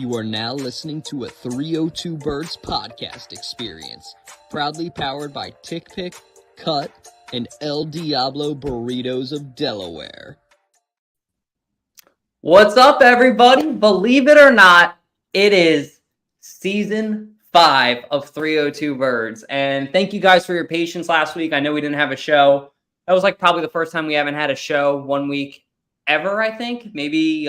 You are now listening to a 302 Birds podcast experience, proudly powered by Tick Pick, Cut, and El Diablo Burritos of Delaware. What's up, everybody? Believe it or not, it is season 5 of 302 Birds. And thank you guys for your patience last week. I know we didn't have a show. That was like probably the first time we haven't had a show 1 week ever, I think. Maybe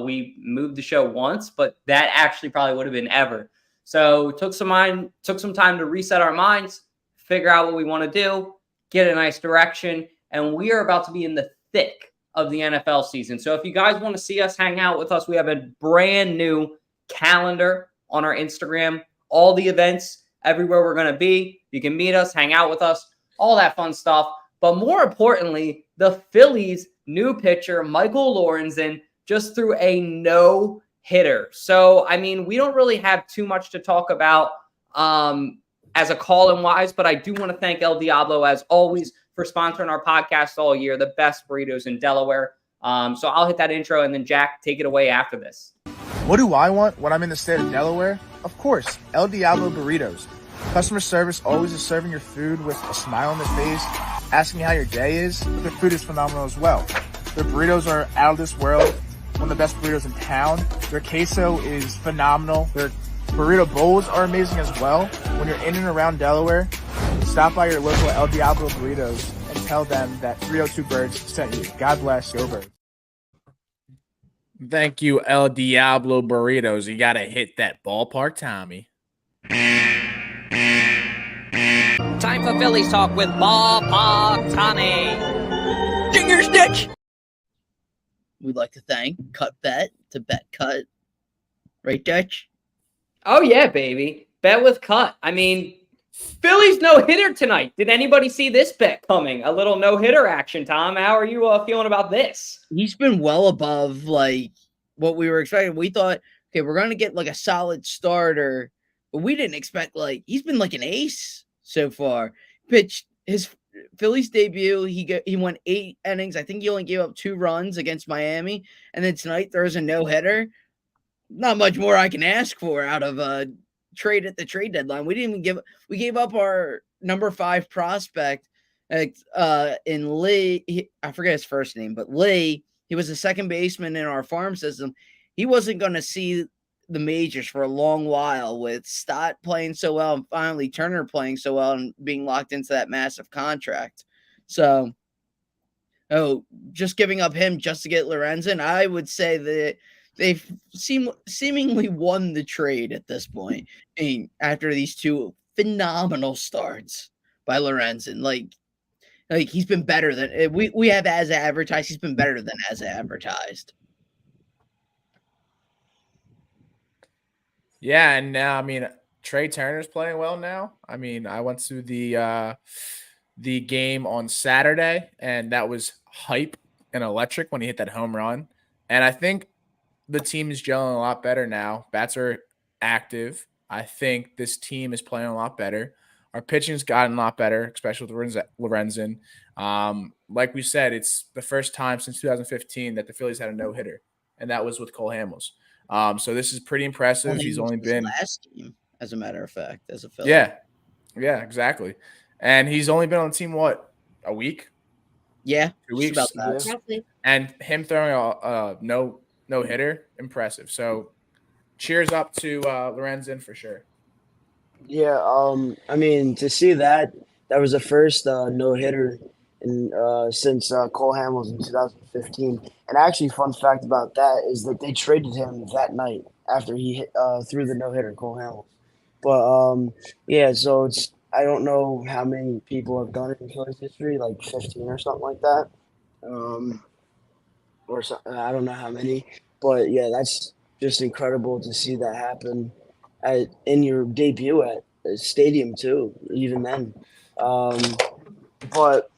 we moved the show once, but that actually probably would have been ever. So took some time to reset our minds, figure out what we want to do, get a nice direction, and we are about to be in the thick of the NFL season. So if you guys want to see us, hang out with us, we have a brand new calendar on our Instagram, all the events, everywhere we're going to be. You can meet us, hang out with us, all that fun stuff. But more importantly, the Phillies' new pitcher, Michael Lorenzen, just threw a no-hitter. So, I mean, we don't really have too much to talk about as a call-in wise, but I do want to thank El Diablo, as always, for sponsoring our podcast all year, the best burritos in Delaware. So I'll hit that intro, and then Jack, take it away after this. What do I want when I'm in the state of Delaware? Of course, El Diablo Burritos. Customer service always is serving your food with a smile on their face, asking how your day is. Their food is phenomenal as well. Their burritos are out of this world, one of the best burritos in town. Their queso is phenomenal. Their burrito bowls are amazing as well. When you're in and around Delaware, stop by your local El Diablo Burritos and tell them that 302 Birds sent you. God bless, go Birds. Thank you, El Diablo Burritos. You got to hit that ballpark, Tommy. Time for Phillies talk with Ballpark Tommy. Junior Stitch. We'd like to thank Cut Bet to Bet Cut. Right, Dutch? Oh, yeah, baby. Bet with Cut. I mean, Phillies no-hitter tonight. Did anybody see this bet coming? A little no-hitter action, Tom. How are you feeling about this? He's been well above, like, what we were expecting. We thought, okay, we're going to get, like, a solid starter. But we didn't expect, like, he's been like an ace so far. Pitched his Phillies debut. He went 8 innings. I think he only gave up 2 runs against Miami. And then tonight there's a no-hitter. Not much more I can ask for out of a trade at the trade deadline. We gave up our number 5 prospect in Lee. I forget his first name, but Lee. He was a second baseman in our farm system. He wasn't going to see the majors for a long while, with Stott playing so well and finally Turner playing so well and being locked into that massive contract. So, just giving up him just to get Lorenzen, I would say that they've seemingly won the trade at this point. And after these 2 phenomenal starts by Lorenzen, like he's been better than we have as advertised. He's been better than as advertised. Yeah, and now, I mean, Trey Turner's playing well now. I mean, I went to the game on Saturday, and that was hype and electric when he hit that home run. And I think the team is gelling a lot better now. Bats are active. I think this team is playing a lot better. Our pitching's gotten a lot better, especially with Lorenzen. Like we said, it's the first time since 2015 that the Phillies had a no-hitter, and that was with Cole Hamels. So this is pretty impressive. He's only been last game, as a matter of fact, as a Philly. Yeah, exactly. And he's only been on the team a week? Yeah, 2 weeks. about that. And him throwing a no hitter, impressive. So cheers up to Lorenzen for sure. Yeah, I mean, to see that was the first no hitter since Cole Hamels in 2015. And actually, fun fact about that is that they traded him that night after he threw the no-hitter, Cole Hamels. But, yeah, so I don't know how many people have done it in Phillies history, like 15 or something like that. Or something, I don't know how many. But, yeah, that's just incredible to see that happen in your debut at a stadium, too, even then. But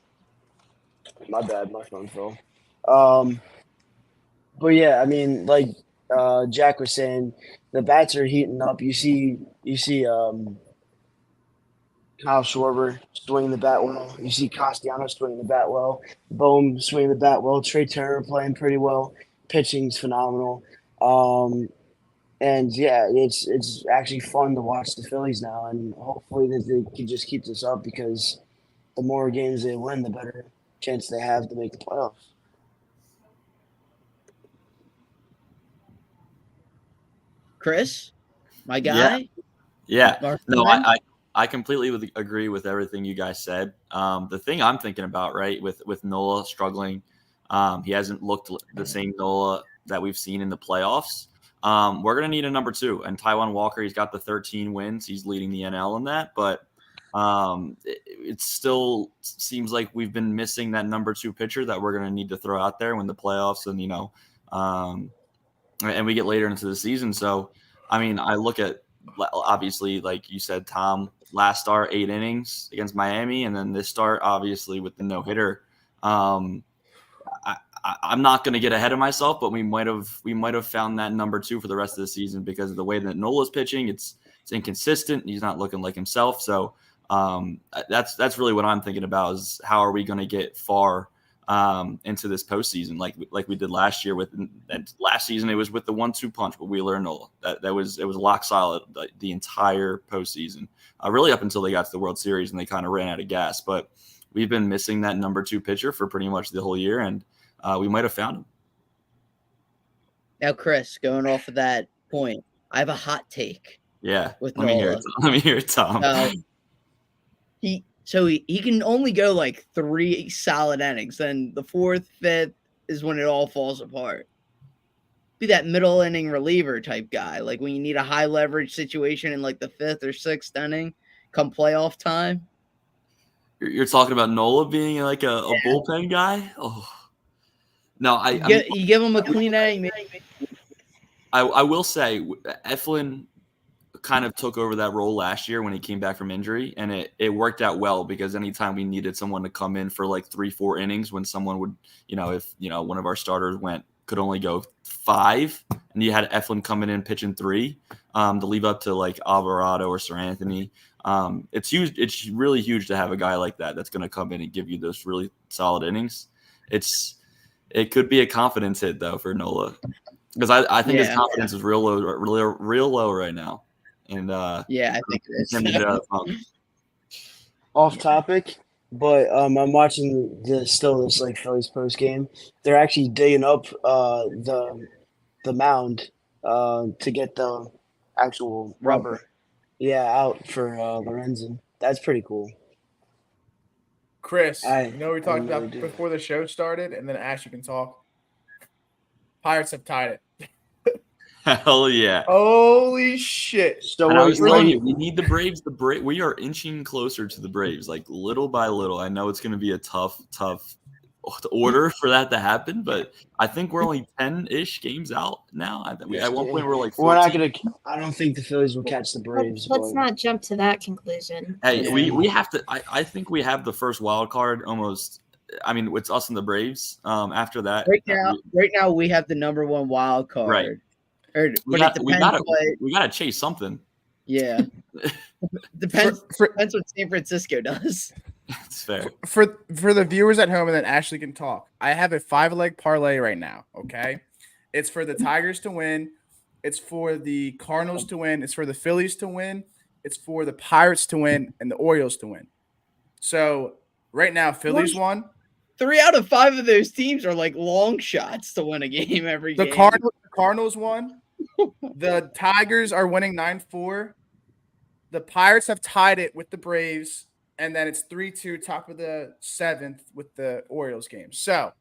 my bad, my phone fell. But yeah, I mean, like Jack was saying, the bats are heating up. You see Kyle Schwarber swinging the bat well. You see Castellanos swinging the bat well. Bohm swinging the bat well. Trey Turner playing pretty well. Pitching's phenomenal. And yeah, it's actually fun to watch the Phillies now, and hopefully that they can just keep this up because the more games they win, the better chance they have to make the playoffs. Chris, my Yeah, guy, yeah. our No, friend. I completely agree with everything you guys said. The thing I'm thinking about, right, with Nola struggling, he hasn't looked the same Nola that we've seen in the playoffs. We're gonna need a number 2, and Taijuan Walker. He's got the 13 wins. He's leading the NL in that, but it still seems like we've been missing that number 2 pitcher that we're gonna need to throw out there when the playoffs and we get later into the season. So, I mean, I look at, obviously, like you said, Tom, last start 8 innings against Miami, and then this start, obviously, with the no hitter. I'm not going to get ahead of myself, but we might have found that number 2 for the rest of the season because of the way that Nola's pitching. It's inconsistent. He's not looking like himself. So that's really what I'm thinking about is how are we going to get far into this postseason like we did last year and last season it was with the 1-2 punch with Wheeler and Nola. It was lock solid the entire postseason, really up until they got to the World Series and they kind of ran out of gas. But we've been missing that number 2 pitcher for pretty much the whole year, and we might have found him. Now, Chris, going off of that point, I have a hot take. Yeah, with let me hear it, Tom. He can only go like 3 solid innings. Then the 4th, 5th is when it all falls apart. Be that middle inning reliever type guy, like when you need a high leverage situation in like the 5th or 6th inning, come playoff time. You're talking about Nola being like a bullpen guy. Oh no, you give him a clean inning. I will say Eflin kind of took over that role last year when he came back from injury, and it worked out well because anytime we needed someone to come in for like 3-4 innings when someone would, if one of our starters could only go 5 and you had Eflin coming in pitching 3 to leave up to like Alvarado or Sir Anthony. It's huge. It's really huge to have a guy like that that's going to come in and give you those really solid innings. It could be a confidence hit though for Nola because I think his confidence is real low right now. And I think it is. Off topic, but I'm watching this like Phillies post game. They're actually digging up the mound to get the actual rubber out for Lorenzen. That's pretty cool. Chris, we talked about before the show started, and then Ash, you can talk. Pirates have tied it. Hell yeah! Holy shit! So I was telling you, we need the Braves. We are inching closer to the Braves, like little by little. I know it's going to be a tough order for that to happen, but I think we're only 10-ish games out now. At one point, we're like 14. We're not going to. I don't think the Phillies will catch the Braves. Let's not jump to that conclusion. Hey, we have to. I think we have the first wild card almost. I mean, it's us and the Braves. After that, right now we have the number 1 wild card. Right. We gotta chase something. Yeah, depends what San Francisco does. It's fair. For the viewers at home, and then Ashley can talk. I have a 5-leg parlay right now. Okay, it's for the Tigers to win. It's for the Cardinals to win. It's for the Phillies to win. It's for the Pirates to win and the Orioles to win. So right now, Phillies won. 3 out of 5 of those teams are like long shots to win a game every game. The Cardinals won. The Tigers are winning 9-4. The Pirates have tied it with the Braves, and then it's 3-2, top of the 7th with the Orioles game. So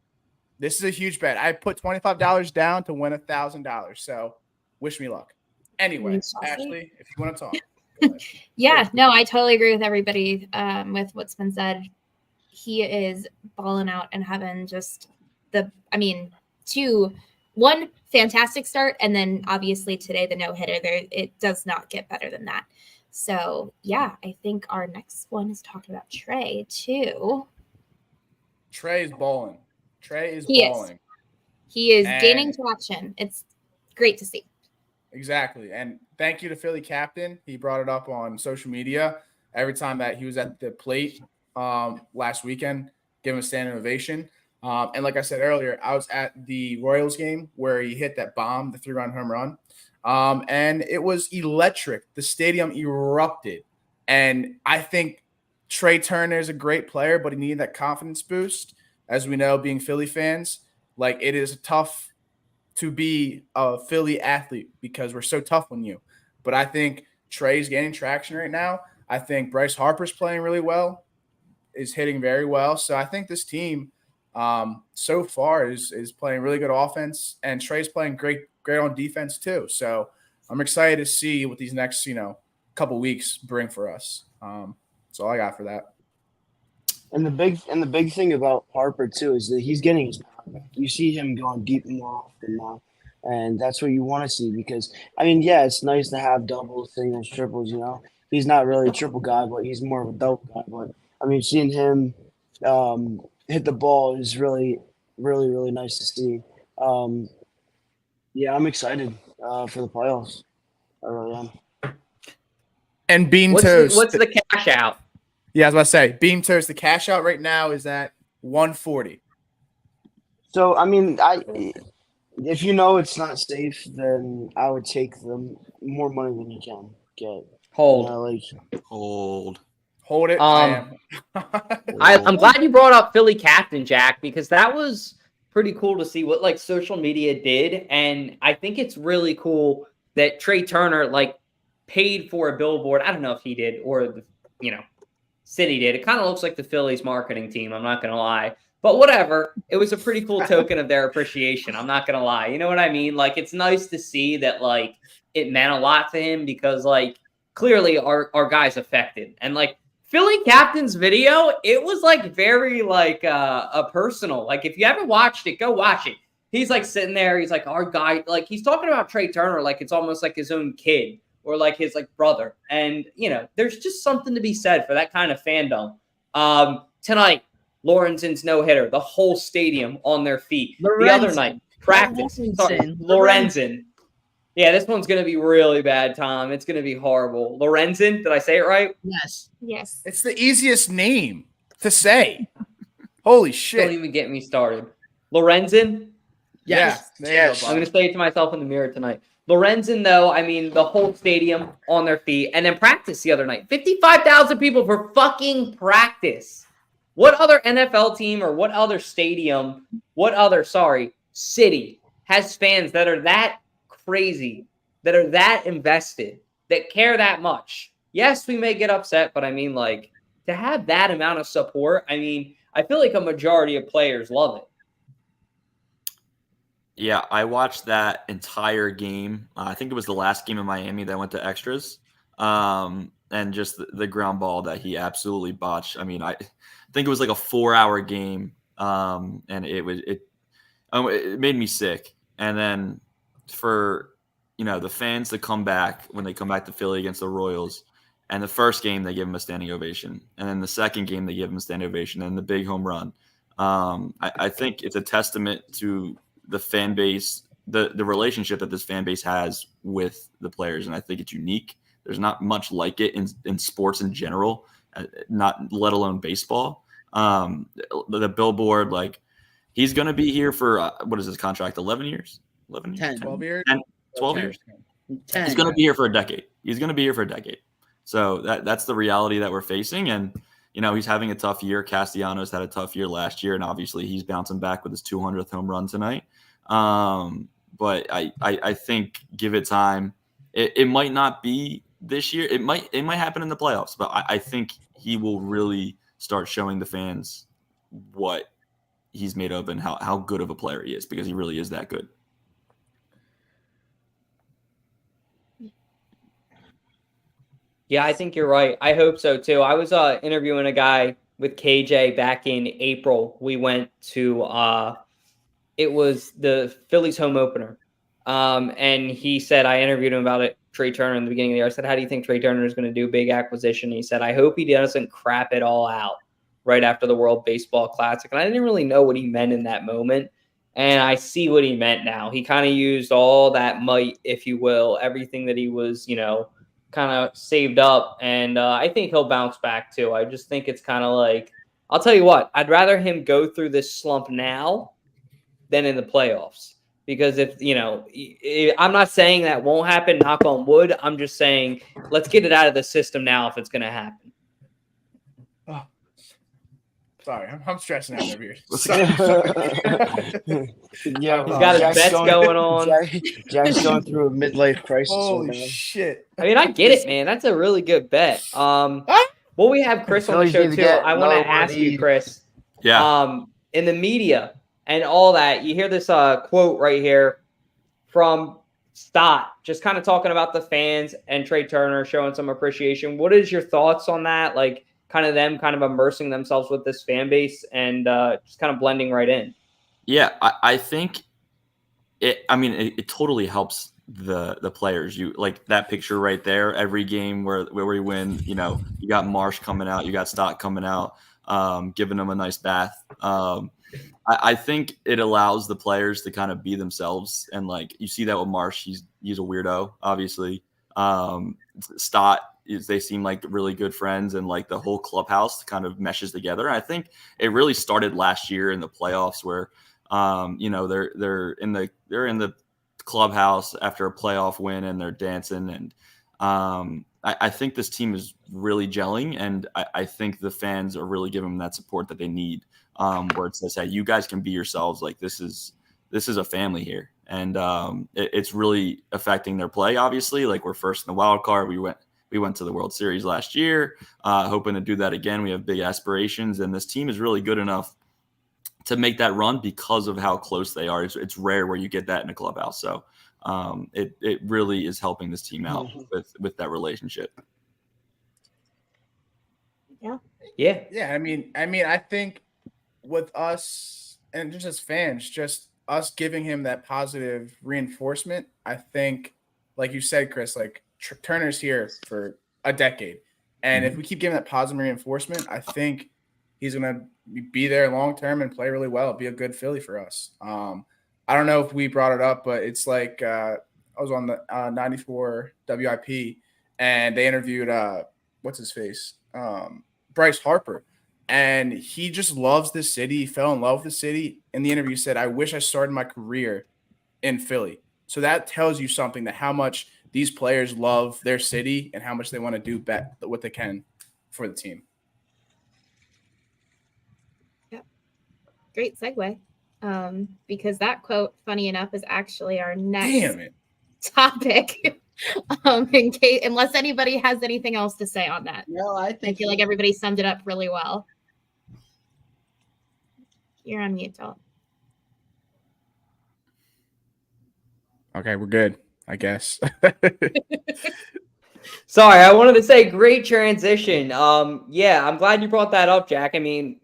this is a huge bet. I put $25 down to win $1,000. So wish me luck. Anyway, Ashley, if you want to talk. Yeah, no, I totally agree with everybody with what's been said. He is balling out and having just one fantastic start, and then obviously today the no-hitter. It does not get better than that. So yeah, I think our next one is talking about Trey too. Trey is balling. He is gaining traction. It's great to see. Exactly, and thank you to Philly captain. He brought it up on social media every time that he was at the plate last weekend. Give him a standing ovation. And like I said earlier, I was at the Royals game where he hit that bomb, the 3-run home run. And it was electric. The stadium erupted. And I think Trey Turner is a great player, but he needed that confidence boost. As we know, being Philly fans, like it is tough to be a Philly athlete because we're so tough on you. But I think Trey's gaining traction right now. I think Bryce Harper's playing really well, is hitting very well. So I think this team so far is playing really good offense, and Trey's playing great on defense too. So I'm excited to see what these next, couple weeks bring for us. That's all I got for that. And the big thing about Harper too is that he's getting his power back. You see him going deep more often now, and that's what you want to see because it's nice to have doubles, singles, triples. He's not really a triple guy, but he's more of a double guy. But seeing him hit the ball is really, really, really nice to see. I'm excited for the playoffs. I really am. And Bean What's Toast. what's the cash out? Yeah, I was about to say, Bean Toast, the cash out right now is at $140. So, if it's not safe, then I would take them more money than you can get. Hold. Hold it. I'm glad you brought up Philly captain, Jack, because that was pretty cool to see what social media did. And I think it's really cool that Trey Turner paid for a billboard. I don't know if he did or City did. It kind of looks like the Phillies marketing team. I'm not going to lie, but whatever. It was a pretty cool token of their appreciation. I'm not going to lie. You know what I mean? It's nice to see that it meant a lot to him because clearly our guy's affected. And Philly captain's video, it was very a personal. If you haven't watched it, go watch it. He's sitting there. He's our guy. He's talking about Trey Turner it's almost his own kid or his brother. And there's just something to be said for that kind of fandom. Tonight, Lorenzen's no hitter. The whole stadium on their feet. Lorenzen. The other night, practice. Lorenzen. Yeah, this one's going to be really bad, Tom. It's going to be horrible. Lorenzen, did I say it right? Yes. It's the easiest name to say. Holy shit. Don't even get me started. Lorenzen? Yes. Yes. I'm going to say it to myself in the mirror tonight. Lorenzen, though, the whole stadium on their feet. And then practice the other night. 55,000 people for fucking practice. What other NFL team or what other stadium, city has fans that are that crazy, that are that invested, that care that much? Yes, we may get upset, but to have that amount of support, I feel like a majority of players love it. Yeah, I watched that entire game. I think it was the last game in Miami that went to extras. And just the ground ball that he absolutely botched. I think it was a 4-hour game. And it made me sick. And then for, the fans to come back when they come back to Philly against the Royals, and the first game they give him a standing ovation. And then the second game they give him a standing ovation and the big home run. I think it's a testament to the fan base, the relationship that this fan base has with the players. And I think it's unique. There's not much like it in sports in general, not let alone baseball. The billboard, he's going to be here for, what is his contract? 11 years? 11 years? 10. 12 years? 12 years? 10. He's going to be here for a decade. So that's the reality that we're facing. And, he's having a tough year. Castellanos had a tough year last year, and obviously he's bouncing back with his 200th home run tonight. But I think give it time. It might not be this year. It might happen in the playoffs, but I think he will really start showing the fans what he's made of and how good of a player he is, because he really is that good. Yeah, I think you're right. I hope so too. I was interviewing a guy with KJ back in April. We went to it was the Phillies home opener. And he said, I interviewed him about it, Trey Turner, in the beginning of the year. I said, how do you think Trey Turner is going to do? Big acquisition. He said, I hope he doesn't crap it all out right after the World Baseball Classic. And I didn't really know what he meant in that moment. And I see what he meant now. He kind of used all that might, if you will, everything that he was, kind of saved up. And I think he'll bounce back too. I just think it's kind of I'll tell you what, I'd rather him go through this slump now than in the playoffs. Because if, I'm not saying that won't happen, knock on wood. I'm just saying let's get it out of the system now if it's going to happen. Oh, sorry, I'm stressing out over here. Yeah, He's got his bets going on. Jack's going through a midlife crisis. Holy shit. I mean, I get it, man. That's a really good bet. Well, we have Chris on the Phillies show need to too. get I want another to one of ask you, these. Chris. Yeah. In the media and all that, you hear this quote right here from Stott, just kind of talking about the fans and Trey Turner showing some appreciation. What is your thoughts on that? Like, kind of them kind of immersing themselves with this fan base and just kind of blending right in. Yeah, I think it totally helps the players. You like that picture right there. Every game where we win, you got Marsh coming out, you got Stott coming out, giving them a nice bath. I think it allows the players to kind of be themselves, and like you see that with Marsh, he's a weirdo, obviously. Stott, they seem like really good friends, and like the whole clubhouse kind of meshes together. And I think it really started last year in the playoffs, where they're in the clubhouse after a playoff win and they're dancing, and I think this team is really gelling, and I think the fans are really giving them that support that they need. Where it says, hey, you guys can be yourselves. Like this is a family here. And it's really affecting their play, obviously. Like we're first in the wild card. We went to the World Series last year, hoping to do that again. We have big aspirations, and this team is really good enough to make that run because of how close they are. It's rare where you get that in a clubhouse. So it really is helping this team out with that relationship. Yeah. I mean, I think with us and just as fans, just us giving him that positive reinforcement, I think, like you said, Chris, like Turner's here for a decade. And if we keep giving that positive reinforcement, I think he's going to be there long-term and play really well, be a good Philly for us. I don't know if we brought it up, but it's like I was on the 94 WIP and they interviewed, what's his face? Bryce Harper. And he just loves the city. He fell in love with the city. In the interview, said, I wish I started my career in Philly. So that tells you something, that how much these players love their city and how much they want to do what they can for the team. Yep. Great segue. Because that quote, funny enough, is actually our next topic. Unless anybody has anything else to say on that. No, I feel like everybody summed it up really well. You're on mute, Dalton. Okay, we're good, I guess. Sorry, I wanted to say great transition. Yeah, I'm glad you brought that up, Jack. I mean,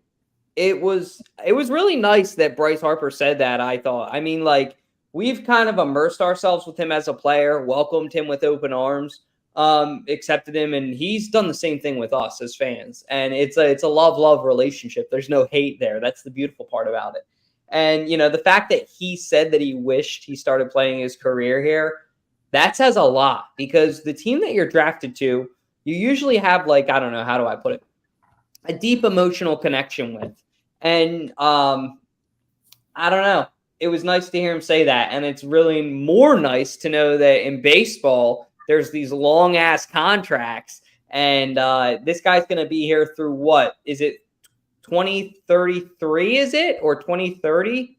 it was really nice that Bryce Harper said that, I thought. I mean, like, we've kind of immersed ourselves with him as a player, welcomed him with open arms, accepted him, and he's done the same thing with us as fans. And it's a love-love relationship. There's no hate there. That's the beautiful part about it. And, the fact that he said that he wished he started playing his career here, that says a lot, because the team that you're drafted to, you usually have, like, I don't know, how do I put it? A deep emotional connection with. And I don't know. It was nice to hear him say that. And it's really more nice to know that in baseball, there's these long ass contracts. And this guy's going to be here through what? Is it 2033? Is it? Or 2030?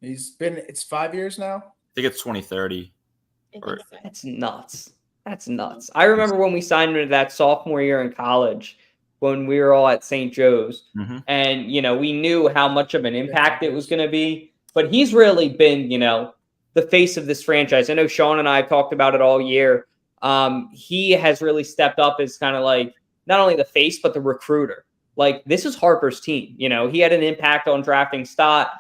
It's 5 years now. I think it's 2030. That's nuts. That's nuts. I remember when we signed him to that sophomore year in college, when we were all at St. Joe's, and, we knew how much of an impact it was going to be, but he's really been, the face of this franchise. I know Sean and I have talked about it all year. He has really stepped up as kind of like not only the face, but the recruiter. Like, this is Harper's team. He had an impact on drafting Stott.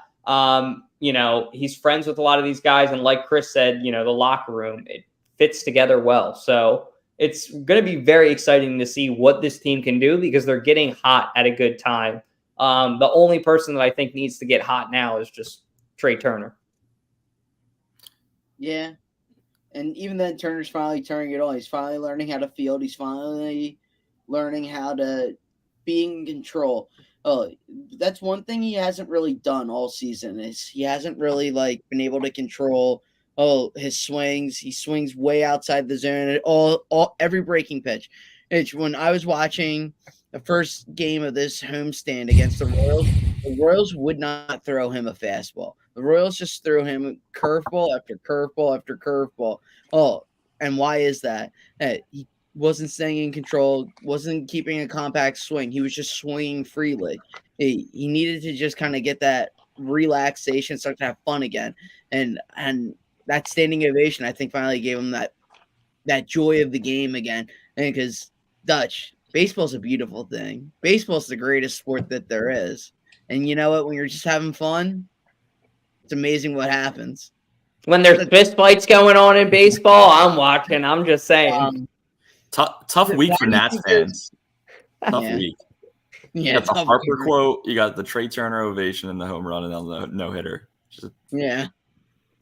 He's friends with a lot of these guys. And like Chris said, the locker room, it fits together well. So it's going to be very exciting to see what this team can do, because they're getting hot at a good time. The only person that I think needs to get hot now is just Trey Turner. Yeah. And even then, Turner's finally turning it on. He's finally learning how to field. He's finally learning how to be in control. That's one thing he hasn't really done all season is he hasn't really like been able to control his swings. He swings way outside the zone all every breaking pitch. When I was watching the first game of this homestand against the Royals would not throw him a fastball. The Royals just threw him curveball after curveball after curveball. And why is that? He wasn't staying in control, wasn't keeping a compact swing. He was just swinging freely. He needed to just kind of get that relaxation, start to have fun again. And that standing ovation, I think, finally gave him that joy of the game again. And because Dutch, baseball's a beautiful thing. Baseball's the greatest sport that there is. And you know what? When you're just having fun, it's amazing what happens. When there's fist fights going on in baseball, I'm watching. I'm just saying. Tough week for Nats fans. Tough week. Yeah, you got the Harper quote, you got the Trey Turner ovation and the home run and the no-hitter. Yeah.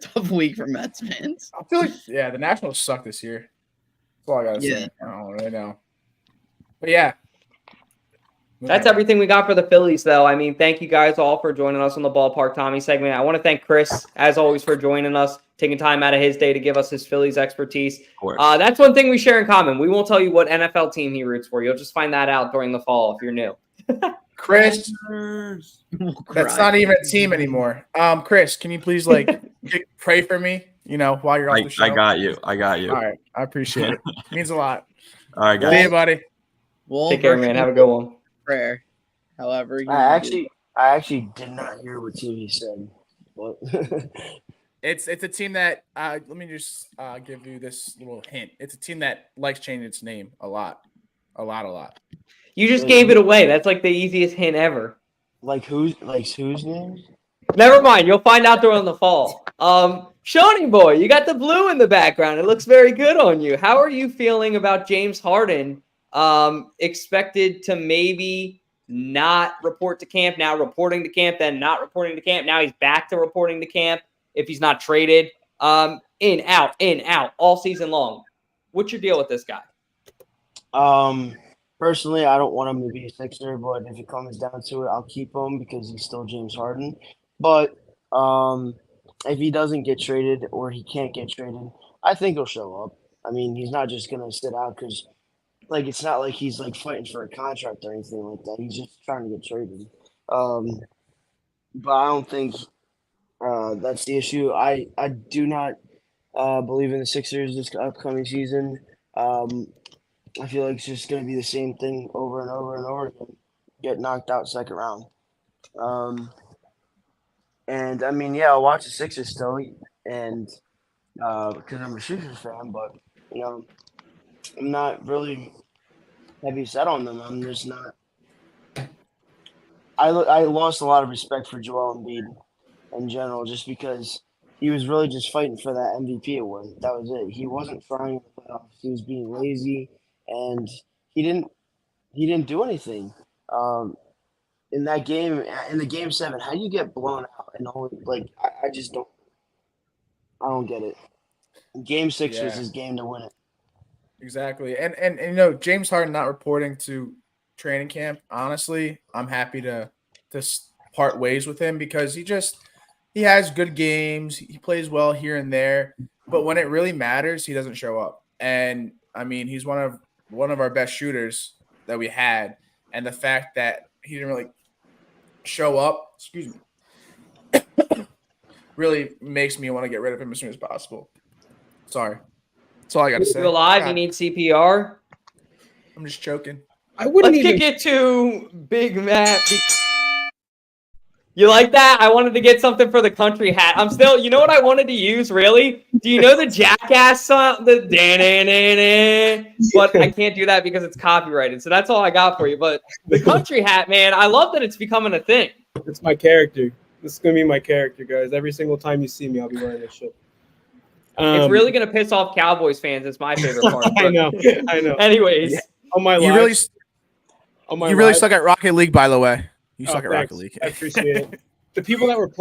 Tough week for Mets fans. I feel like, the Nationals suck this year. That's all I got to say. I don't really know. But yeah. That's everything we got for the Phillies, though. I mean, thank you guys all for joining us on the Ballpark Tommy segment. I want to thank Chris, as always, for joining us, taking time out of his day to give us his Phillies expertise. That's one thing we share in common. We won't tell you what NFL team he roots for. You'll just find that out during the fall if you're new. Chris, that's not even a team anymore. Chris, can you please pray for me? While you're on the show. I got you. All right, I appreciate it. Means a lot. All right, guys. See you, buddy. Take care, man. Have a good one. Prayer. However, I actually did not hear what team he said. But it's a team that let me just give you this little hint. It's a team that likes changing its name a lot. You just gave it away. That's like the easiest hint ever. Whose name? Never mind. You'll find out during the fall. Shawnee boy, you got the blue in the background. It looks very good on you. How are you feeling about James Harden? Expected to maybe not report to camp, now reporting to camp, then not reporting to camp. Now he's back to reporting to camp if he's not traded. In, out, all season long. What's your deal with this guy? Personally, I don't want him to be a Sixer, but if it comes down to it, I'll keep him because he's still James Harden. But if he doesn't get traded or he can't get traded, I think he'll show up. I mean, he's not just going to sit out because it's not like he's fighting for a contract or anything like that. He's just trying to get traded. But I don't think that's the issue. I do not believe in the Sixers this upcoming season. I feel like it's just going to be the same thing over and over and over again. Get knocked out second round. And I mean, I'll watch the Sixers still, and because I'm a Sixers fan, but I'm not really heavy set on them. I'm just not. I lost a lot of respect for Joel Embiid in general, just because he was really just fighting for that MVP award. That was it. He wasn't trying in the playoffs. He was being lazy, and he didn't do anything. In that game, in the game 7, how do you get blown out and only I just don't. I don't get it. Game 6 was his game to win it. Exactly. And James Harden not reporting to training camp, honestly, I'm happy to part ways with him because he has good games. He plays well here and there, but when it really matters, he doesn't show up. And I mean, he's one of our best shooters that we had, and the fact that he didn't really show up, really makes me want to get rid of him as soon as possible. Sorry. That's all I got to say. You're alive. You need CPR. I'm just choking. Let's kick it to Big Matt. You like that? I wanted to get something for the country hat. I'm still, you know what I wanted to use, really? Do you know the Jackass song? The da-na-na-na? But I can't do that because it's copyrighted. So that's all I got for you. But the country hat, man, I love that it's becoming a thing. It's my character. This is going to be my character, guys. Every single time you see me, I'll be wearing this shit. It's really going to piss off Cowboys fans. It's my favorite part. I know. Anyways. Yeah. On my you life. You really suck at Rocket League, by the way. You suck at Rocket League. I appreciate it. The people that I was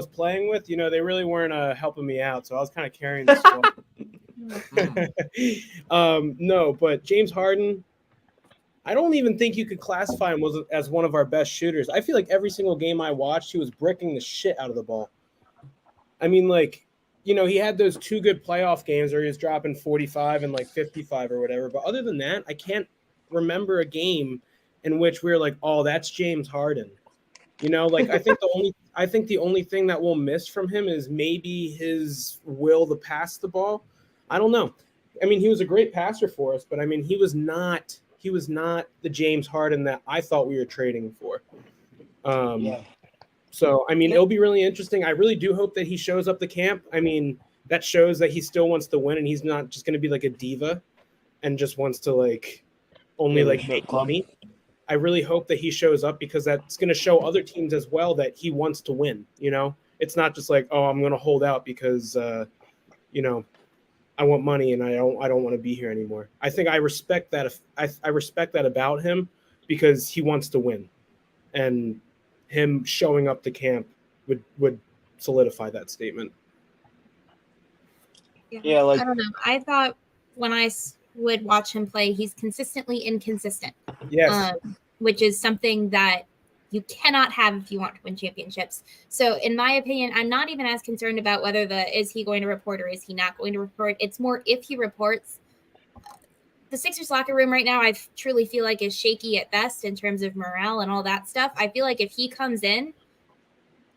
playing with, they really weren't helping me out, so I was kind of carrying the squad. No, but James Harden, I don't even think you could classify him as one of our best shooters. I feel like every single game I watched, he was bricking the shit out of the ball. I mean, like, you know, he had those 2 good playoff games where he was dropping 45 and like 55 or whatever. But other than that, I can't remember a game in which we were like, oh, that's James Harden. You know, like I think the only thing that we'll miss from him is maybe his will to pass the ball. I don't know. I mean, he was a great passer for us, but I mean, he was not the James Harden that I thought we were trading for. So, I mean, it'll be really interesting. I really do hope that he shows up to camp. I mean, that shows that he still wants to win and he's not just going to be like a diva and just wants to like only like make money. I really hope that he shows up because that's going to show other teams as well that he wants to win. You know, it's not just like, oh, I'm going to hold out because, you know, I want money and I don't want to be here anymore. I think I respect that. I respect that about him because he wants to win, and him showing up to camp would solidify that statement. Yeah, like I don't know. I thought when I would watch him play, he's consistently inconsistent. Yes. Which is something that you cannot have if you want to win championships. So in my opinion, I'm not even as concerned about whether is he going to report or is he not going to report. It's more if he reports. The Sixers locker room right now, I truly feel like is shaky at best in terms of morale and all that stuff. I feel like if he comes in,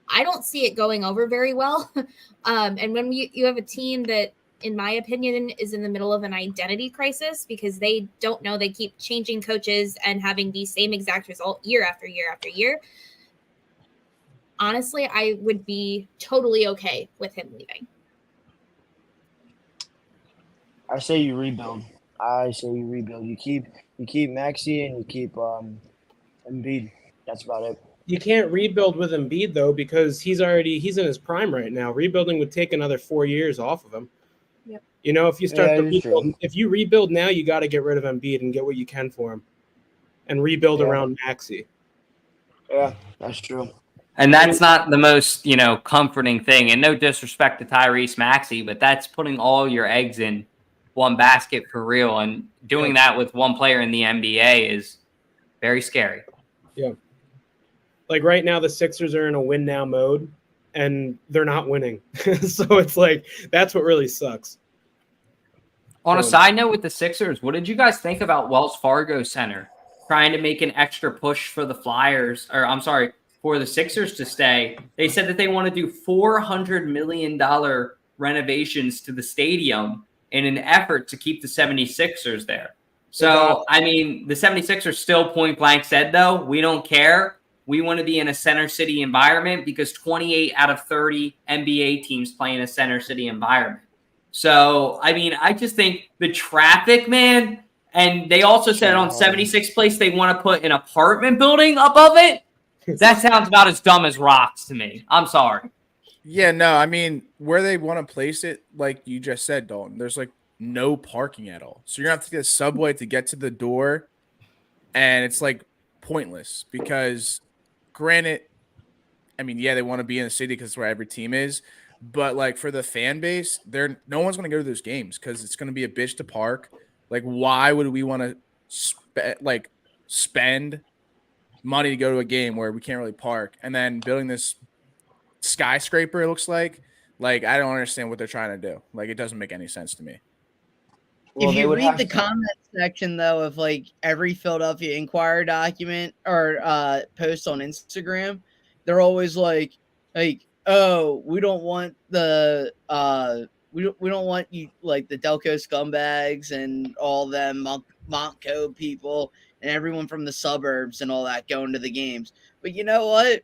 I don't see it going over very well. And when you have a team that, in my opinion, is in the middle of an identity crisis because they don't know, they keep changing coaches and having the same exact result year after year after year. Honestly, I would be totally okay with him leaving. I say you rebuild. You keep Maxey and you keep Embiid. That's about it. You can't rebuild with Embiid though because he's in his prime right now. Rebuilding would take another 4 years off of him. Yep. You know, if you start to rebuild, true. if you rebuild now, you got to get rid of Embiid and get what you can for him, and rebuild around Maxey. Yeah, that's true. And that's not the most, comforting thing. And no disrespect to Tyrese Maxey, but that's putting all your eggs in one basket for real. And doing that with one player in the NBA is very scary. Yeah. Like right now, the Sixers are in a win now mode, and they're not winning. So it's like, that's what really sucks. On a side note with the Sixers, what did you guys think about Wells Fargo Center trying to make an extra push for the for the Sixers to stay? They said that they want to do $400 million renovations to the stadium in an effort to keep the 76ers there. So, I mean, the 76ers still point blank said, though, we don't care. We want to be in a center city environment because 28 out of 30 NBA teams play in a center city environment. So, I mean, I just think the traffic, man, and they also said on 76th place they want to put an apartment building above it. That sounds about as dumb as rocks to me. I'm sorry. Yeah, no, I mean, where they want to place it, like you just said, Dalton, there's like no parking at all. So you're going to have to get a subway to get to the door, and it's like pointless because, granted, I mean, yeah, they want to be in the city because it's where every team is, but like for the fan base, no one's going to go to those games because it's going to be a bitch to park. Like, why would we want to spend money to go to a game where we can't really park, and then building this skyscraper? It looks like I don't understand what they're trying to do. Like, it doesn't make any sense to me. Well, if you read the comment section though of like every Philadelphia Inquirer document or post on Instagram, they're always like, oh, we don't want the we don't want you, like the Delco scumbags and all them Montco people and everyone from the suburbs and all that going to the games. But you know what?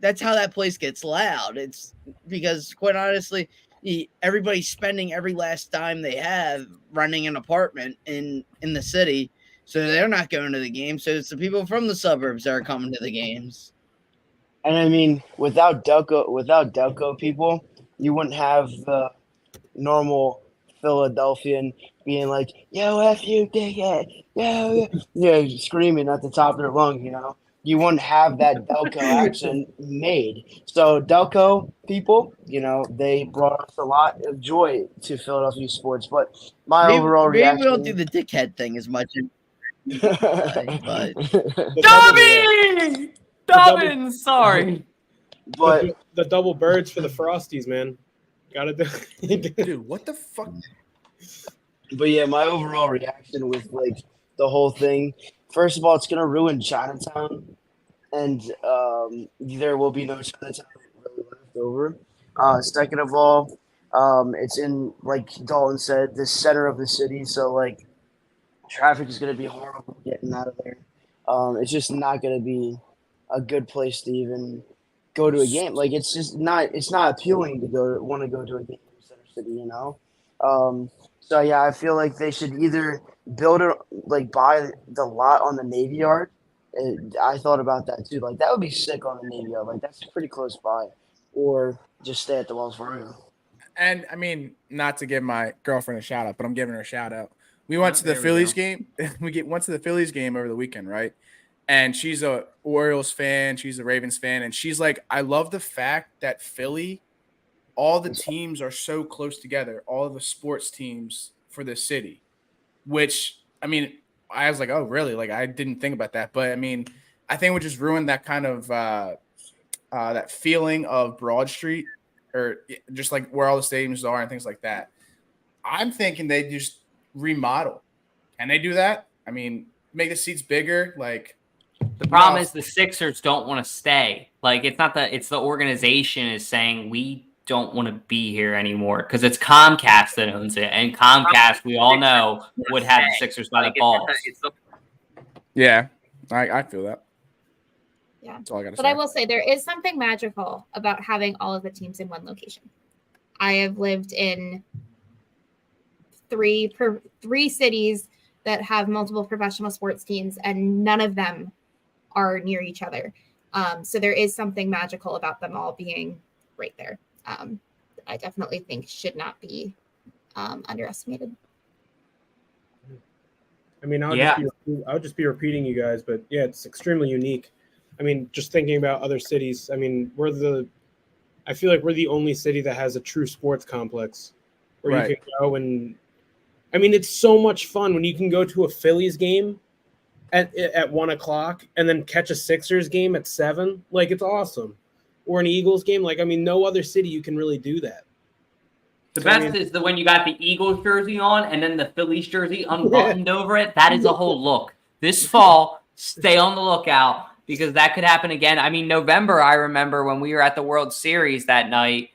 That's how that place gets loud. It's because, quite honestly, everybody's spending every last dime they have running an apartment in the city, so they're not going to the game. So it's the people from the suburbs that are coming to the games. And I mean, without Delco people, you wouldn't have the normal Philadelphian being like, "Yo, F you, dickhead!" Yeah, screaming at the top of their lungs, You wouldn't have that Delco accent made. So Delco people, they brought us a lot of joy to Philadelphia sports. But my overall reaction, we don't do the dickhead thing as much. But Dobby! Dobbins, sorry. But the double birds for the Frosties, man. Gotta do. Dude, what the fuck? But yeah, my overall reaction with like the whole thing. First of all, it's gonna ruin Chinatown, and there will be no Chinatown really left over. Second of all, it's in, like Dalton said, the center of the city, so like traffic is gonna be horrible getting out of there. It's just not gonna be a good place to even go to a game. Like it's not appealing to want to go to a game in Center City, you know. So yeah, I feel like they should either buy the lot on the Navy Yard. I thought about that too. Like that would be sick on the Navy Yard. Like that's pretty close by, or just stay at the Wells Fargo. And I mean, not to give my girlfriend a shout out, but I'm giving her a shout out. We went to the Phillies game. Went to the Phillies game over the weekend, right? And she's a Orioles fan. She's a Ravens fan, and she's like, I love the fact that Philly, all the teams are so close together, all of the sports teams for the city, which, I mean, I was like, oh, really? Like, I didn't think about that. But, I mean, I think it would just ruin that kind of that feeling of Broad Street, or just like where all the stadiums are and things like that. I'm thinking they just remodel. Can they do that? I mean, make the seats bigger, like. The problem is the Sixers don't want to stay. Like, it's the organization is saying we don't want to be here anymore because it's Comcast that owns it, and Comcast, we all know, would have the Sixers by the balls. Yeah, I feel that. Yeah, that's all I got to say. But I will say there is something magical about having all of the teams in one location. I have lived in three cities that have multiple professional sports teams, and none of them are near each other. So there is something magical about them all being right there. I definitely think should not be underestimated. I mean, I'll just be repeating you guys, but yeah, it's extremely unique. I mean, just thinking about other cities, I mean, I feel like we're the only city that has a true sports complex where you can go and, I mean, it's so much fun when you can go to a Phillies game at 1:00 and then catch a Sixers game at 7. Like, it's awesome. Or an Eagles game. Like, I mean, no other city you can really do that. The best is when you got the Eagles jersey on and then the Phillies jersey unbuttoned over it. That is a whole look. This fall, stay on the lookout because that could happen again. I mean, November, I remember when we were at the World Series that night,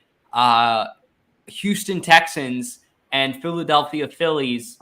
Houston Texans and Philadelphia Phillies,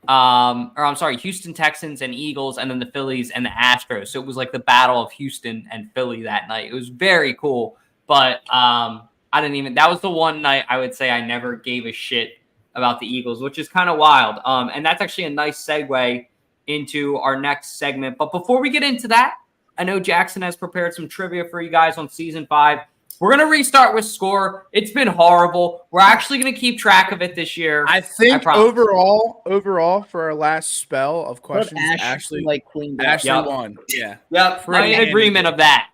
Houston Texans and Eagles, and then the Phillies and the Astros. So it was like the battle of Houston and Philly that night. It was very cool, but that was the one night I would say I never gave a shit about the Eagles, which is kind of wild. And that's actually a nice segue into our next segment. But before we get into that, I know Jackson has prepared some trivia for you guys on season 5. We're going to restart with score. It's been horrible. We're actually going to keep track of it this year. I think overall for our last spell of questions, Ashley won. Yeah. Yep. I'm in agreement of that.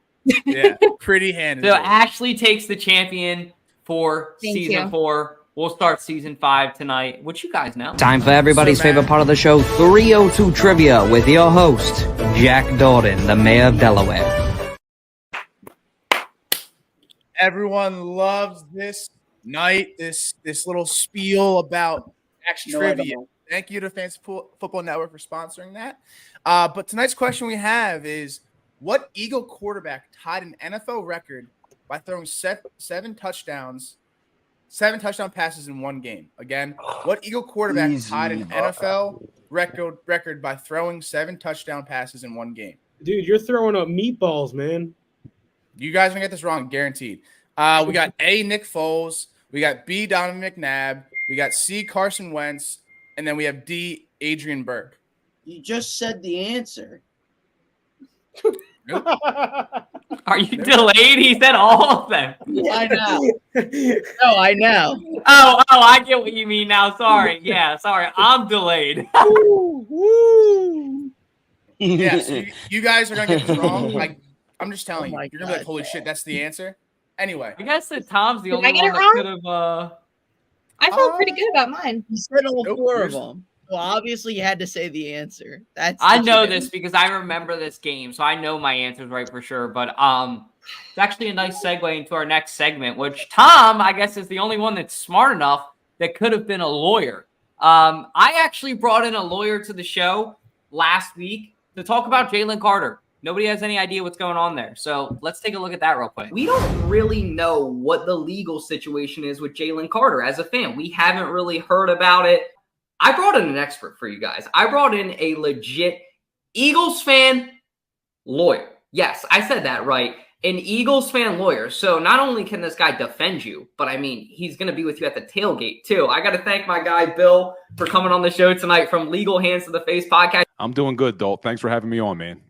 Yeah. Pretty handy. So Ashley takes the champion for season 4. We'll start season 5 tonight, which you guys know. Time for everybody's favorite part of the show, 302 Trivia with your host, Jack Dalton, the mayor of Delaware. Everyone loves this night, this little spiel about trivia. Thank you to Fantasy Football Network for sponsoring that. But tonight's question we have is, what Eagle quarterback tied an NFL record by throwing 7 touchdown passes in one game? Again, what Eagle quarterback tied an NFL record by throwing 7 touchdown passes in one game? Dude, you're throwing up meatballs, man. You guys gonna get this wrong, guaranteed. We got A, Nick Foles. We got B, Donovan McNabb. We got C, Carson Wentz. And then we have D, Adrian Burke. You just said the answer. Nope. Are you delayed? He said all of them. I know. No, I know. Oh, I get what you mean now. Sorry. Yeah, sorry. I'm delayed. Yeah, so you guys are going to get this wrong. Like, I'm just telling you. You're going to be like, holy shit, that's the answer? Anyway. You guys said Tom's the only one that could have... I felt pretty good about mine. You said all 4 of them. Well, obviously you had to say the answer. I know this because I remember this game, so I know my answer's right for sure. But it's actually a nice segue into our next segment, which Tom, I guess, is the only one that's smart enough that could have been a lawyer. I actually brought in a lawyer to the show last week to talk about Jalen Carter. Nobody has any idea what's going on there. So let's take a look at that real quick. We don't really know what the legal situation is with Jalen Carter as a fan. We haven't really heard about it. I brought in an expert for you guys. I brought in a legit Eagles fan lawyer. Yes, I said that right. An Eagles fan lawyer. So not only can this guy defend you, but I mean, he's going to be with you at the tailgate too. I got to thank my guy, Bill, for coming on the show tonight from Legal Hands to the Face podcast. I'm doing good, Dolt. Thanks for having me on, man.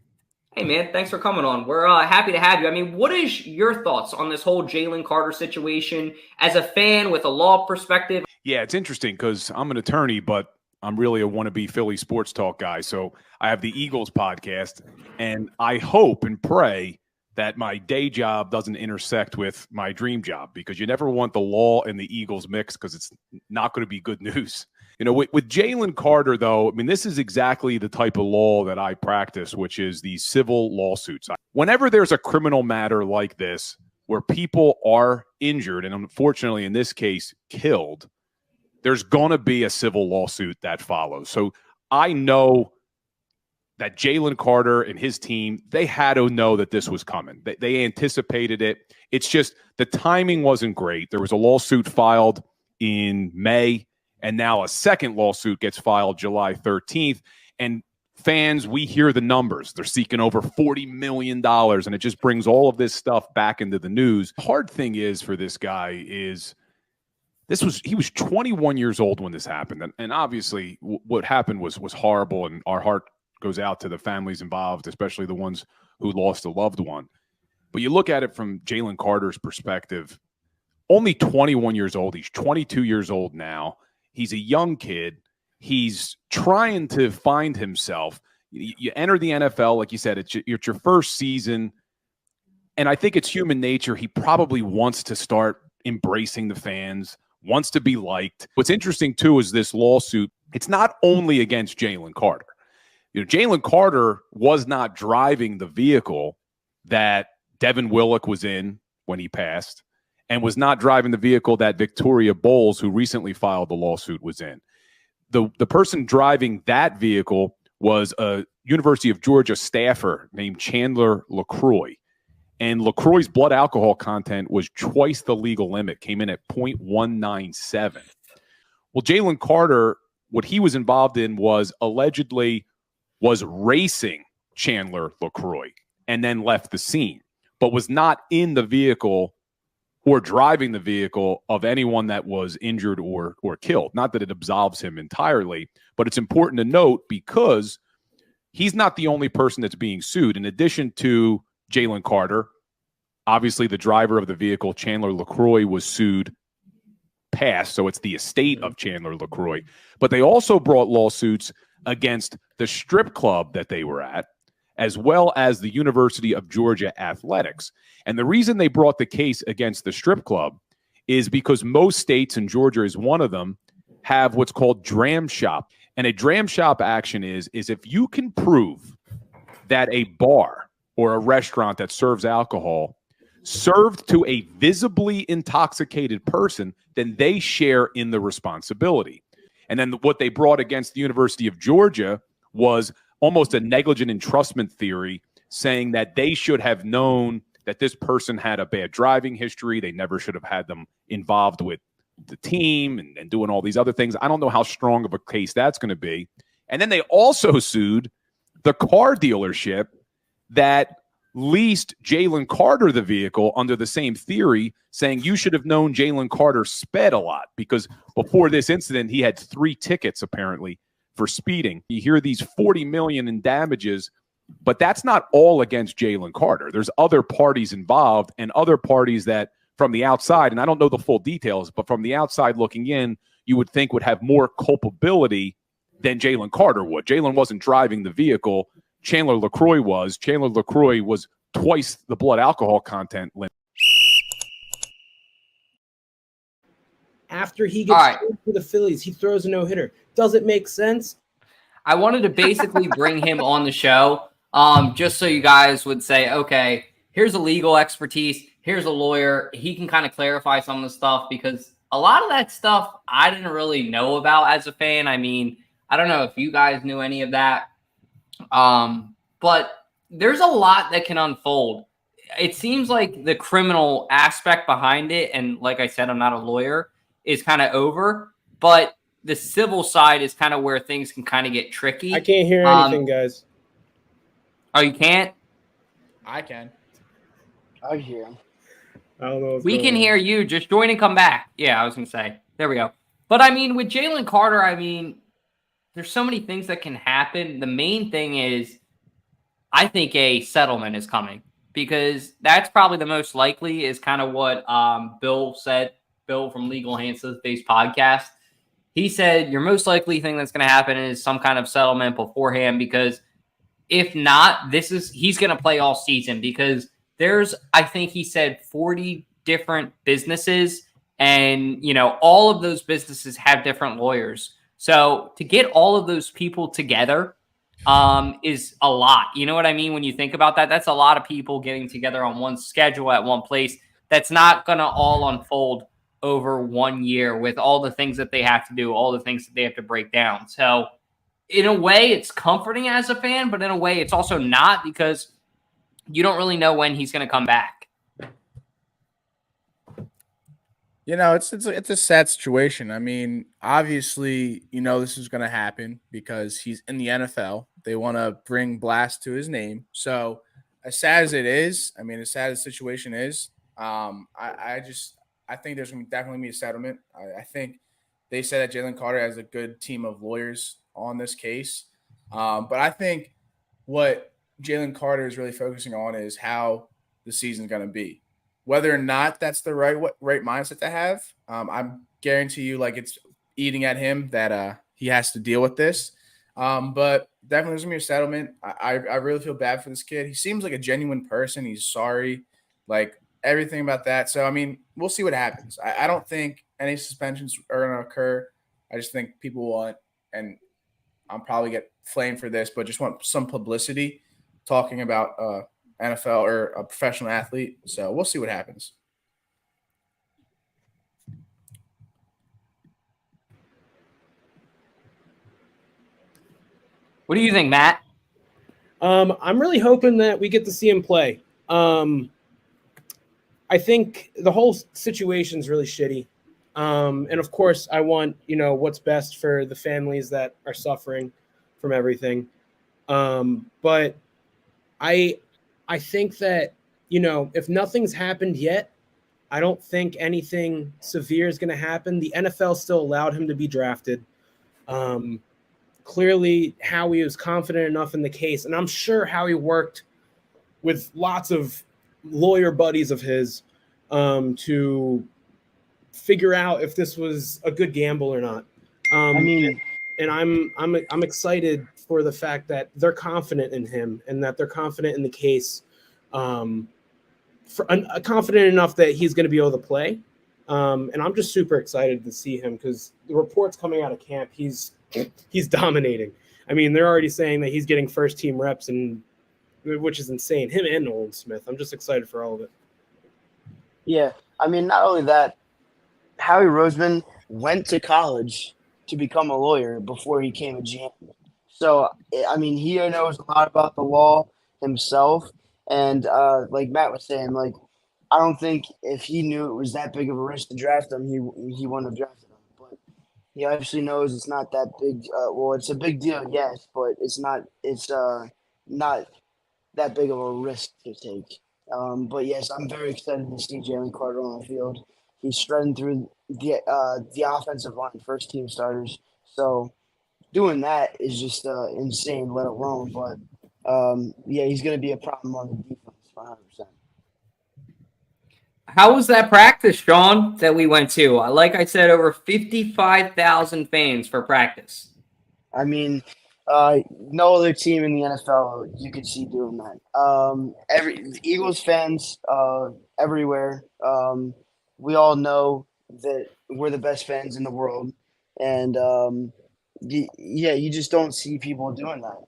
Hey, man, thanks for coming on. We're happy to have you. I mean, what is your thoughts on this whole Jalen Carter situation as a fan with a law perspective? Yeah, it's interesting because I'm an attorney, but I'm really a wannabe Philly sports talk guy. So I have the Eagles podcast, and I hope and pray that my day job doesn't intersect with my dream job, because you never want the law and the Eagles mix, because it's not going to be good news. You know, with Jalen Carter, though, I mean, this is exactly the type of law that I practice, which is these civil lawsuits. Whenever there's a criminal matter like this where people are injured, and unfortunately in this case killed, there's going to be a civil lawsuit that follows. So I know that Jalen Carter and his team, they had to know that this was coming. They anticipated it. It's just the timing wasn't great. There was a lawsuit filed in May, and now a second lawsuit gets filed July 13th. And fans, we hear the numbers. They're seeking over $40 million, and it just brings all of this stuff back into the news. The hard thing is for this guy is he was 21 years old when this happened. And obviously what happened was horrible, and our heart goes out to the families involved, especially the ones who lost a loved one. But you look at it from Jalen Carter's perspective, only 21 years old. He's 22 years old now. He's a young kid. He's trying to find himself. You enter the NFL, like you said, it's your first season. And I think it's human nature. He probably wants to start embracing the fans, wants to be liked. What's interesting, too, is this lawsuit. It's not only against Jalen Carter. You know, Jalen Carter was not driving the vehicle that Devin Willock was in when he passed, and was not driving the vehicle that Victoria Bowles, who recently filed the lawsuit, was in. The person driving that vehicle was a University of Georgia staffer named Chandler LaCroix. And LaCroix's blood alcohol content was twice the legal limit, came in at 0.197. Well, Jalen Carter, what he was involved in was racing Chandler LaCroix and then left the scene, but was not in the vehicle or driving the vehicle of anyone that was injured or killed. Not that it absolves him entirely, but it's important to note because he's not the only person that's being sued. In addition to Jalen Carter, obviously the driver of the vehicle, Chandler LaCroix, was sued past, so it's the estate of Chandler LaCroix. But they also brought lawsuits against the strip club that they were at, as well as the University of Georgia Athletics. And the reason they brought the case against the strip club is because most states, and Georgia is one of them, have what's called dram shop. And a dram shop action is if you can prove that a bar or a restaurant that serves alcohol served to a visibly intoxicated person, then they share in the responsibility. And then what they brought against the University of Georgia was almost a negligent entrustment theory, saying that they should have known that this person had a bad driving history. They never should have had them involved with the team and doing all these other things. I don't know how strong of a case that's going to be. And then they also sued the car dealership that leased Jalen Carter the vehicle under the same theory, saying you should have known Jalen Carter sped a lot, because before this incident, he had 3 tickets apparently for speeding. You hear these $40 million in damages, but that's not all against Jalen Carter. There's other parties involved, and other parties that from the outside, and I don't know the full details, but from the outside looking in, you would think would have more culpability than Jalen Carter would. Jalen wasn't driving the vehicle. Chandler LaCroix was. Chandler LaCroix was twice the blood alcohol content limit. after he All gets right. traded to the Phillies, he throws a no-hitter. Does it make sense? I wanted to basically bring him on the show just so you guys would say, okay, here's a legal expertise. Here's a lawyer. He can kind of clarify some of the stuff because a lot of that stuff I didn't really know about as a fan. I mean, I don't know if you guys knew any of that, but there's a lot that can unfold. It seems like the criminal aspect behind it, and like I said, I'm not a lawyer, is kind of over, but the civil side is kind of where things can kind of get tricky. I can't hear anything, guys. Oh, you can't? I can. I hear him. I don't know. We can hear you. Just join and come back. Yeah, I was going to say. There we go. But, I mean, with Jalen Carter, I mean, there's so many things that can happen. The main thing is I think a settlement is coming because that's probably the most likely is kind of what Bill said, Bill from Legal Hands Based podcast. He said your most likely thing that's going to happen is some kind of settlement beforehand because if not, he's going to play all season because there's, I think he said 40 different businesses and, all of those businesses have different lawyers. So to get all of those people together is a lot. You know what I mean? When you think about that, that's a lot of people getting together on one schedule at one place. That's not going to all unfold over 1 year with all the things that they have to do, all the things that they have to break down. So in a way, it's comforting as a fan, but in a way, it's also not because you don't really know when he's going to come back. It's a sad situation. I mean, obviously, this is going to happen because he's in the NFL. They want to bring blast to his name. So as sad as it is, as sad as the situation is, I think there's going to definitely be a settlement. I think they said that Jalen Carter has a good team of lawyers on this case. But I think what Jalen Carter is really focusing on is how the season's going to be. Whether or not that's the right mindset to have, I'm guarantee you it's eating at him that he has to deal with this. But definitely there's going to be a settlement. I really feel bad for this kid. He seems like a genuine person. He's sorry. Everything about that. So, we'll see what happens. I don't think any suspensions are going to occur. I just think people want, and I'll probably get flamed for this, but just want some publicity talking about NFL or a professional athlete. So we'll see what happens. What do you think, Matt? I'm really hoping that we get to see him play. I think the whole situation's really shitty. And of course I want, what's best for the families that are suffering from everything. But I think that, if nothing's happened yet, I don't think anything severe is going to happen. The NFL still allowed him to be drafted. Clearly Howie was confident enough in the case, and I'm sure Howie worked with lots of lawyer buddies of his to figure out if this was a good gamble or not. And I'm excited for the fact that they're confident in him and that they're confident in the case, confident enough that he's going to be able to play. And I'm just super excited to see him because the reports coming out of camp, he's dominating. They're already saying that he's getting first team reps, and which is insane. Him and Nolan Smith. I'm just excited for all of it. Yeah, not only that, Howie Roseman went to college to become a lawyer before he became a GM. So, he knows a lot about the law himself. And like Matt was saying, I don't think if he knew it was that big of a risk to draft him, he wouldn't have drafted him. But he obviously knows it's not that big. It's a big deal, yes, but it's not that big of a risk to take. But yes, I'm very excited to see Jalen Carter on the field. He's shredding through the offensive line, first team starters. So doing that is just insane, let alone. But he's going to be a problem on the defense, 100%. How was that practice, Sean, that we went to? Like I said, over 55,000 fans for practice. No other team in the NFL you could see doing that. Eagles fans everywhere. We all know that we're the best fans in the world, and you just don't see people doing that.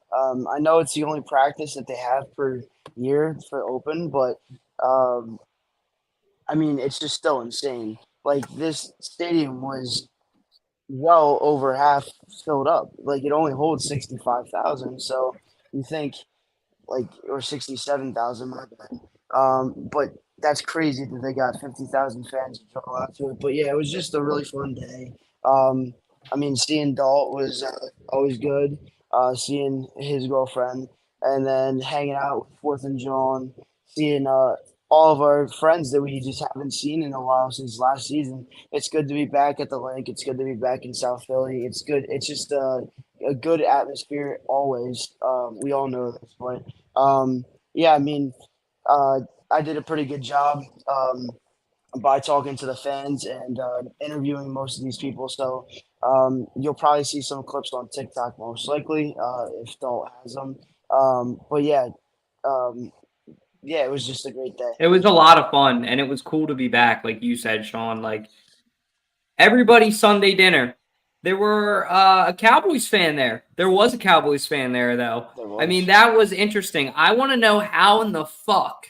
I know it's the only practice that they have per year for open, but I mean, it's just still insane. Like this stadium was well over half filled up. Like it only holds 65,000. So you think like or 67,000, my bad. But that's crazy that they got 50,000 fans to show out to it. But yeah, it was just a really fun day. I mean, seeing Dalt was always good. Seeing his girlfriend, and then hanging out with Fourth and John, seeing all of our friends that we just haven't seen in a while since last season. It's good to be back at the link. It's good to be back in South Philly. It's good. It's just a good atmosphere always. We all know this, but yeah, I mean, I did a pretty good job by talking to the fans and interviewing most of these people. So you'll probably see some clips on TikTok most likely if Dalt has them. But yeah, yeah, it was just a great day. It was a lot of fun, and it was cool to be back, like you said, Sean. Like everybody's Sunday dinner. There were a Cowboys fan there. There was a Cowboys fan there, though. I mean, that was interesting. I want to know how in the fuck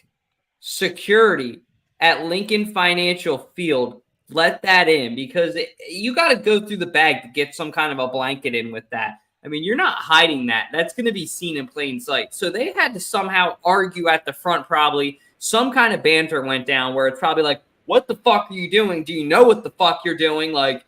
security at Lincoln Financial Field let that in, because you got to go through the bag to get some kind of a blanket in with that. I mean, you're not hiding that. That's going to be seen in plain sight. So they had to somehow argue at the front probably. Some kind of banter went down where it's probably like, what the fuck are you doing? Do you know what the fuck you're doing? Like,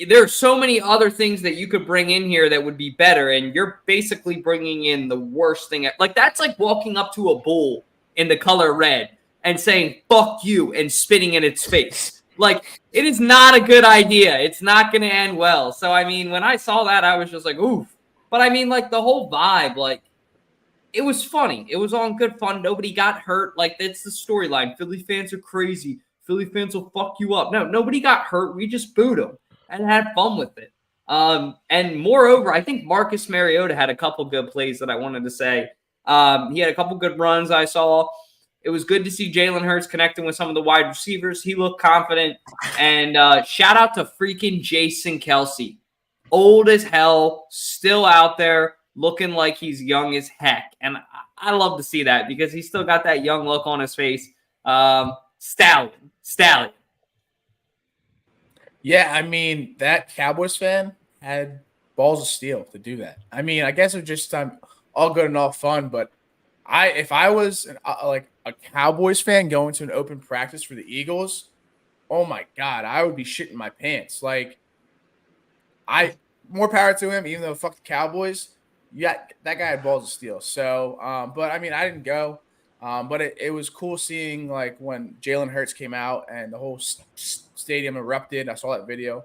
there are so many other things that you could bring in here that would be better, and you're basically bringing in the worst thing. Like, that's like walking up to a bull in the color red and saying, fuck you, and spitting in its face. Like, it is not a good idea. It's not going to end well. So, I mean, when I saw that, I was just like, oof. But, I mean, like, the whole vibe, like, it was funny. It was all good fun. Nobody got hurt. Like, that's the storyline. Philly fans are crazy. Philly fans will fuck you up. No, nobody got hurt. We just booed them and had fun with it. And moreover, I think Marcus Mariota had a couple good plays that I wanted to say. He had a couple good runs I saw. It was good to see Jalen Hurts connecting with some of the wide receivers. He looked confident. And shout out to freaking Jason Kelce. Old as hell, still out there, looking like he's young as heck. And I love to see that because he's still got that young look on his face. Stallion. Yeah, I mean, that Cowboys fan had balls of steel to do that. I mean, I guess it was just all good and all fun, but if I was like a Cowboys fan going to an open practice for the Eagles, oh my God, I would be shitting my pants. Like, more power to him, even though fuck the Cowboys. Yeah, that guy had balls of steel. So, but I mean, I didn't go. But it was cool seeing like when Jalen Hurts came out and the whole stadium erupted. I saw that video.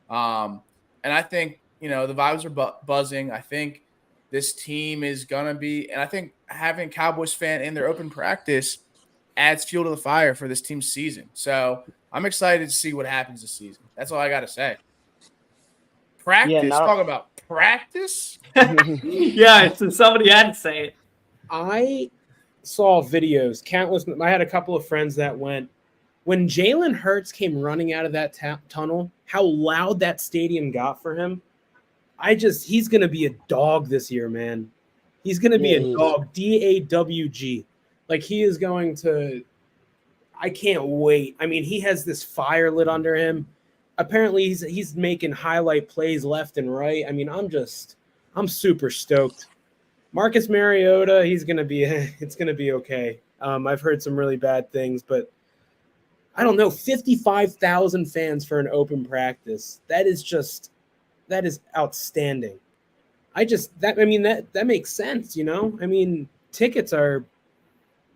And I think, the vibes are buzzing. I think this team is going to be – and I think having Cowboys fan in their open practice adds fuel to the fire for this team's season. So I'm excited to see what happens this season. That's all I got to say. Practice? Talk about practice? Yeah, so somebody had to say it. I saw videos, countless. I had a couple of friends that went. When Jalen Hurts came running out of that tunnel, how loud that stadium got for him. He's going to be a dog this year, man. He's going to be a dog, DAWG. Like, he is going to – I can't wait. I mean, he has this fire lit under him. Apparently, he's making highlight plays left and right. I mean, I'm super stoked. Marcus Mariota, it's going to be okay. I've heard some really bad things, but I don't know, 55,000 fans for an open practice. That is outstanding. That makes sense, I mean, tickets are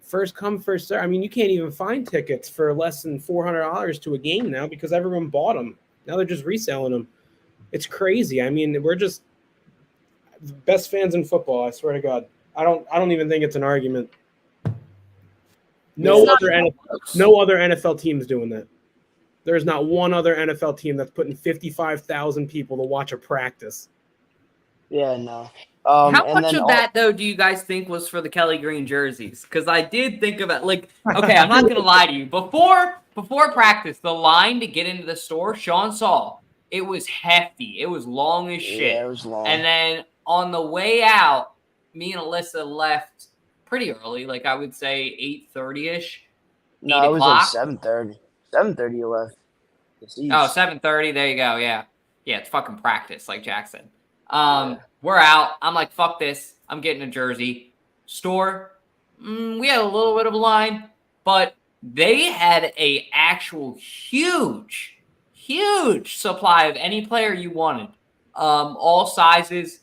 first come, first serve. I mean, you can't even find tickets for less than $400 to a game now because everyone bought them. Now they're just reselling them. It's crazy. I mean, we're just the best fans in football, I swear to God. I don't even think it's an argument. No other NFL team's doing that. There's not one other NFL team that's putting 55,000 people to watch a practice. Yeah, no. How much of that, though, do you guys think was for the Kelly Green jerseys? Because I did think of it. Like, okay, I'm not going to lie to you. Before before practice, the line to get into the store, Sean saw it was hefty. It was long as shit. Yeah, it was long. And then on the way out, me and Alyssa left pretty early, like I would say 8:30-ish. No, 8 it was like o'clock. 7:30. 7:30 you left. Oh, 7:30. There you go. Yeah. Yeah, it's fucking practice, like Jackson. Yeah. We're out. I'm like, fuck this. I'm getting a jersey. Store, we had a little bit of a line, but they had a actual huge supply of any player you wanted, all sizes.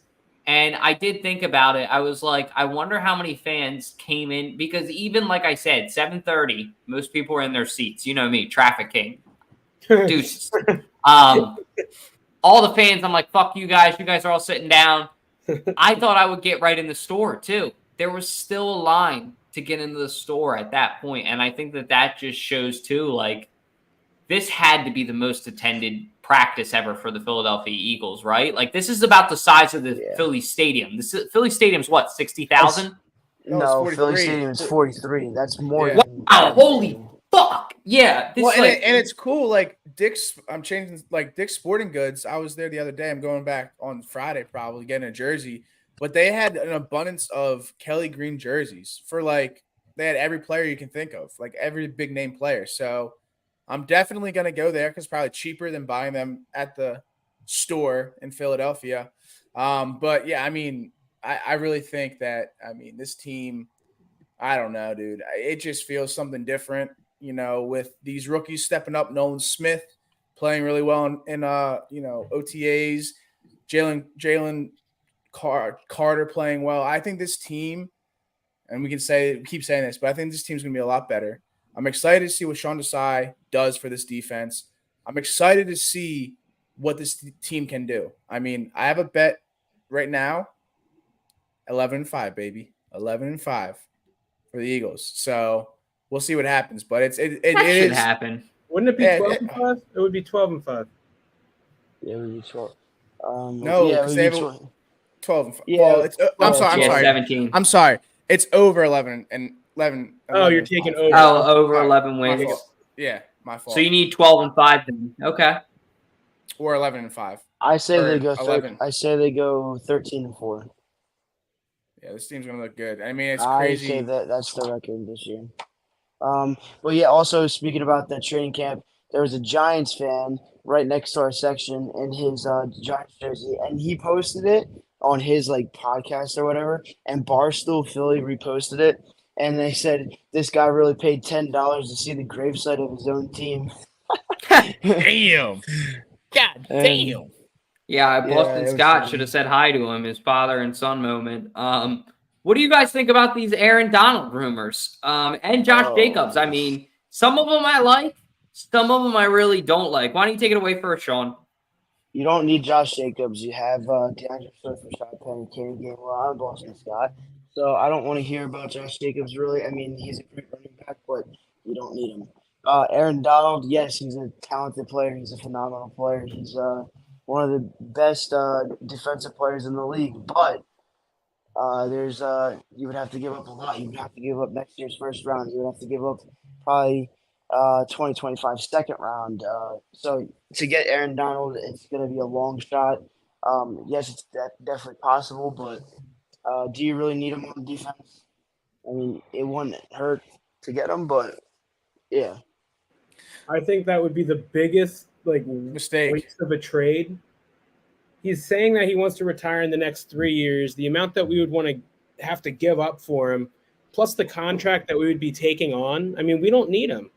And I did think about it. I was like, I wonder how many fans came in, because even like I said, 7:30, most people were in their seats. You know me, traffic king. Deuces. All the fans, I'm like, fuck you guys. You guys are all sitting down. I thought I would get right in the store too. There was still a line to get into the store at that point. And I think that just shows too, like, this had to be the most attended practice ever for the Philadelphia Eagles, right? Like, this is about the size of the Philly Stadium. Philly Stadium's what, 60,000? No, Philly Stadium is 43. That's more Yeah. than Wow, holy fuck. Yeah. This Well, and, like, and it's cool. Like Dick's, I'm changing like Dick's Sporting Goods. I was there the other day. I'm going back on Friday, probably getting a jersey. But they had an abundance of Kelly Green jerseys for like, they had every player you can think of, like every big name player. So I'm definitely going to go there because it's probably cheaper than buying them at the store in Philadelphia. But yeah, I mean, I really think that, I mean, this team, I don't know, dude. It just feels something different, you know, with these rookies stepping up. Nolan Smith playing really well in OTAs. Jalen Carter playing well. I think this team, and we keep saying this, but I think this team's going to be a lot better. I'm excited to see what Sean Desai does for this defense. I'm excited to see what this team can do. I mean, I have a bet right now, 11-5, baby. 11-5 for the Eagles. So we'll see what happens. But it should happen. Wouldn't it be 12-5? It would be 12-5. Yeah, it would be 12. No, because they have 12-5. Yeah, well, I'm sorry. 17. I'm sorry. It's over 11 and 11. Oh, you're taking over. Oh, over 11 wins. Yeah, my fault. So you need 12-5 then. Okay. Or 11-5. I say or they go 11. I say they go 13-4. Yeah, this team's gonna look good. I mean, it's crazy. I say that's the record this year. But yeah, also speaking about that training camp, there was a Giants fan right next to our section in his Giants jersey, and he posted it on his like podcast or whatever, and Barstool Philly reposted it, and they said this guy really paid $10 to see the gravesite of his own team. Damn. God damn. Yeah, Boston Scott should have said hi to him, his father and son moment. What do you guys think about these Aaron Donald rumors? And Josh Jacobs? I mean, some of them I like, some of them I really don't like. Why don't you take it away first, Sean? You don't need Josh Jacobs. You have DeAndre Swift, Rashad Penny, Kenny Gainwell, and Boston Scott. So I don't want to hear about Josh Jacobs, really. I mean, he's a great running back, but you don't need him. Aaron Donald, yes, he's a talented player. He's a phenomenal player. He's one of the best defensive players in the league. But you would have to give up a lot. You would have to give up next year's first round. You would have to give up probably 2025 second round. So to get Aaron Donald, it's going to be a long shot. Yes, it's definitely possible, but do you really need him on defense? I mean, it wouldn't hurt to get him, but yeah. I think that would be the biggest mistake waste of a trade. He's saying that he wants to retire in the next 3 years. The amount that we would want to have to give up for him, plus the contract that we would be taking on. I mean, we don't need him.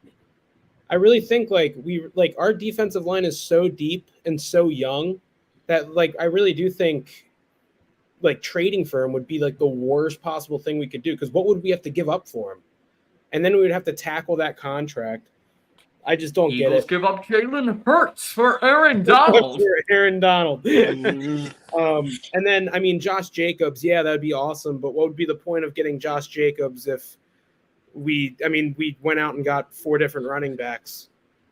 I really think our defensive line is so deep and so young that I really do think trading for him would be the worst possible thing we could do, because what would we have to give up for him? And then we would have to tackle that contract. I just don't get it. Give up Jalen Hurts for Aaron Donald. And then, I mean, Josh Jacobs, yeah, that'd be awesome. But what would be the point of getting Josh Jacobs if we went out and got 4 different running backs?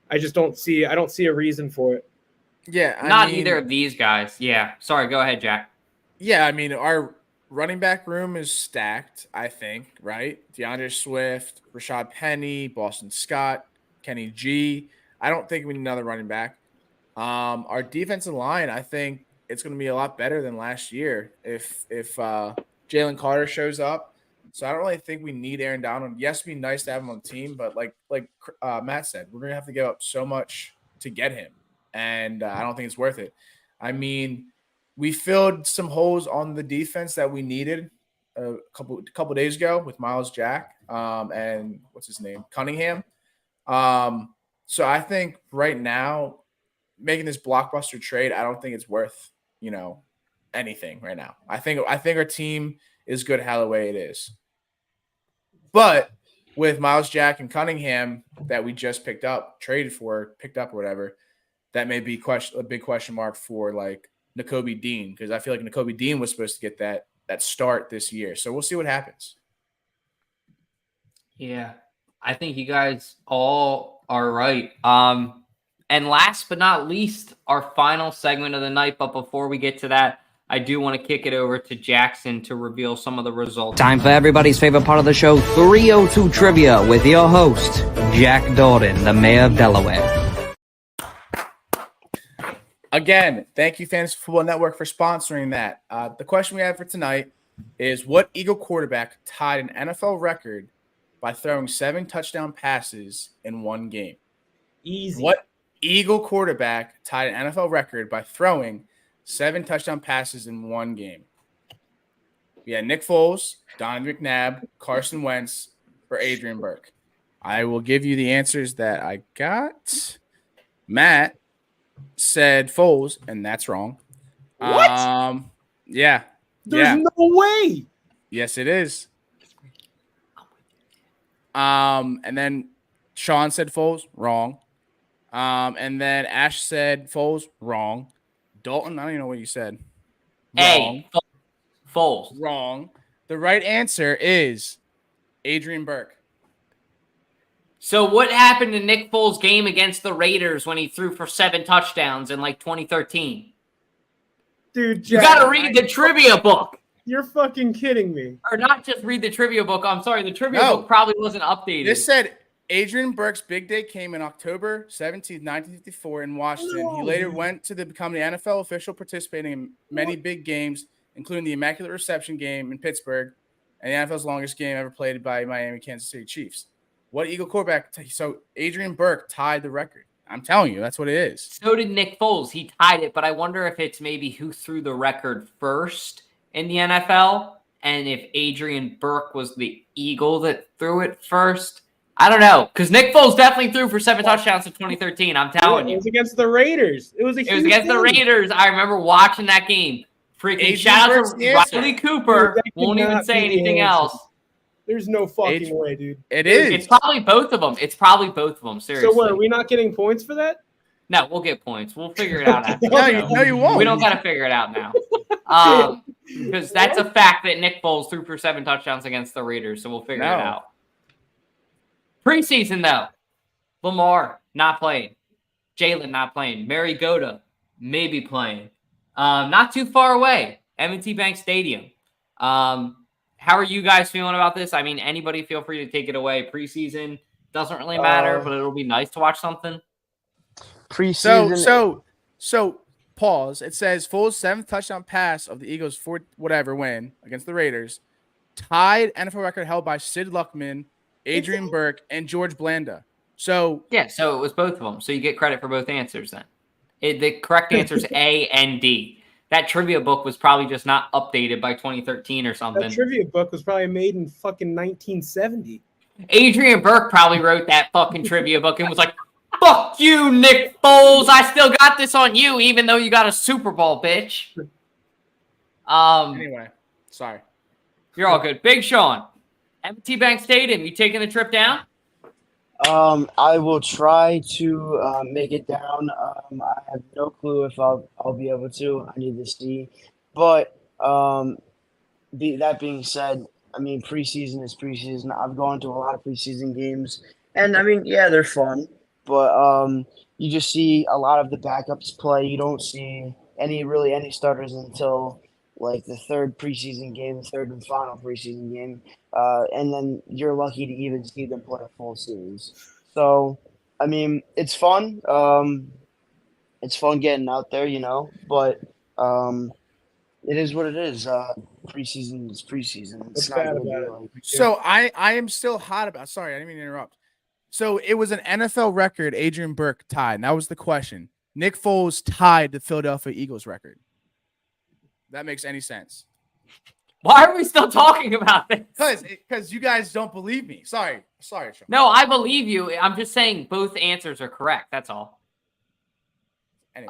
I don't see a reason for it. Yeah. Not either of these guys. Yeah. Sorry. Go ahead, Jack. Yeah. I mean, our running back room is stacked, I think, right? DeAndre Swift, Rashad Penny, Boston Scott, Kenny G. I don't think we need another running back. Our defensive line, I think it's going to be a lot better than last year if Jalen Carter shows up. So I don't really think we need Aaron Donald. Yes, it'd be nice to have him on the team, but like Matt said, we're going to have to give up so much to get him, and I don't think it's worth it. I mean, we filled some holes on the defense that we needed a couple days ago with Miles Jack and what's his name, Cunningham. So I think right now, making this blockbuster trade, I don't think it's worth, anything right now. I think our team is good how the way it is. But with Miles Jack and Cunningham that we just picked up or whatever, that may be a big question mark for like Nakobe Dean, because I feel like Nakobe Dean was supposed to get that start this year. So we'll see what happens. Yeah, I think you guys all are right. And last but not least, our final segment of the night. But before we get to that, I do want to kick it over to Jackson to reveal some of the results. Time for everybody's favorite part of the show, 302 Trivia, with your host, Jack Dordan, the mayor of Delaware. Again, thank you, Fantasy Football Network, for sponsoring that. The question we have for tonight is, what Eagle quarterback tied an NFL record by throwing 7 touchdown passes in one game? Easy. What Eagle quarterback tied an NFL record by throwing 7 touchdown passes in one game? We had Nick Foles, Donovan McNabb, Carson Wentz, or Adrian Burke. I will give you the answers that I got. Matt said Foles, and that's wrong. What? Yeah. There's no way. Yes, it is. And then Sean said Foles, wrong. And then Ash said Foles, wrong. Dalton, I don't even know what you said. Wrong. Hey, Foles. Wrong. The right answer is Adrian Burke. So what happened in Nick Foles' game against the Raiders when he threw for 7 touchdowns in like 2013? Dude, you got to read the trivia book. You're fucking kidding me. Or not just read the trivia book. I'm sorry, the trivia book probably wasn't updated. This said Adrian Burke's big day came in October 17th, 1954 in Washington. He later went to become the NFL official, participating in many big games, including the Immaculate Reception game in Pittsburgh and the NFL's longest game ever played by Miami Kansas City Chiefs. What Eagle quarterback? So Adrian Burke tied the record. I'm telling you, that's what it is. So did Nick Foles. He tied it, but I wonder if it's maybe who threw the record first in the NFL, and if Adrian Burke was the Eagle that threw it first. I don't know, because Nick Foles definitely threw for 7 touchdowns in 2013. I'm telling you. It was against the Raiders. It was against the Raiders. I remember watching that game. Freaking shout out to Riley Cooper. Won't even say anything else. There's no fucking way, dude. It is. It's probably both of them. Seriously. So what, are we not getting points for that? No, we'll get points. We'll figure it out after. No, you won't. We don't got to figure it out now. Because that's a fact that Nick Foles threw for 7 touchdowns against the Raiders, so we'll figure it out. Preseason, though. Lamar, not playing. Jalen, not playing. Mariota, maybe playing. Not too far away. M&T Bank Stadium. How are you guys feeling about this? I mean, anybody feel free to take it away. Preseason doesn't really matter, but it'll be nice to watch something. Preseason. So pause. It says Foles' 7th touchdown pass of the Eagles' win against the Raiders tied NFL record held by Sid Luckman, Adrian Burke, and George Blanda. So yeah, so it was both of them. So you get credit for both answers then. The correct answer is A and D. That trivia book was probably just not updated by 2013 or something. That trivia book was probably made in fucking 1970. Adrian Burke probably wrote that fucking trivia book and was like, fuck you, Nick Foles. I still got this on you, even though you got a Super Bowl, bitch. Anyway, sorry. You're all good. Big Sean, M&T Bank Stadium, you taking the trip down? I will try to make it down. I have no clue if I'll be able to. I need to see. But that being said, I mean, preseason is preseason. I've gone to a lot of preseason games, and I mean, yeah, they're fun. But you just see a lot of the backups play. You don't see any starters until like the third and final preseason game. And then you're lucky to even see them play a full series. So I mean, it's fun. It's fun getting out there, but it is what it is. Preseason is preseason. It's What's not bad going to about be it? like. So I am still hot about. Sorry, I didn't mean to interrupt. So it was an NFL record. Adrian Burke tied. And that was the question. Nick Foles tied the Philadelphia Eagles record. That makes any sense? Why are we still talking about this? Because you guys don't believe me. Sorry, Sean. No, I believe you. I'm just saying both answers are correct. That's all. Anyway.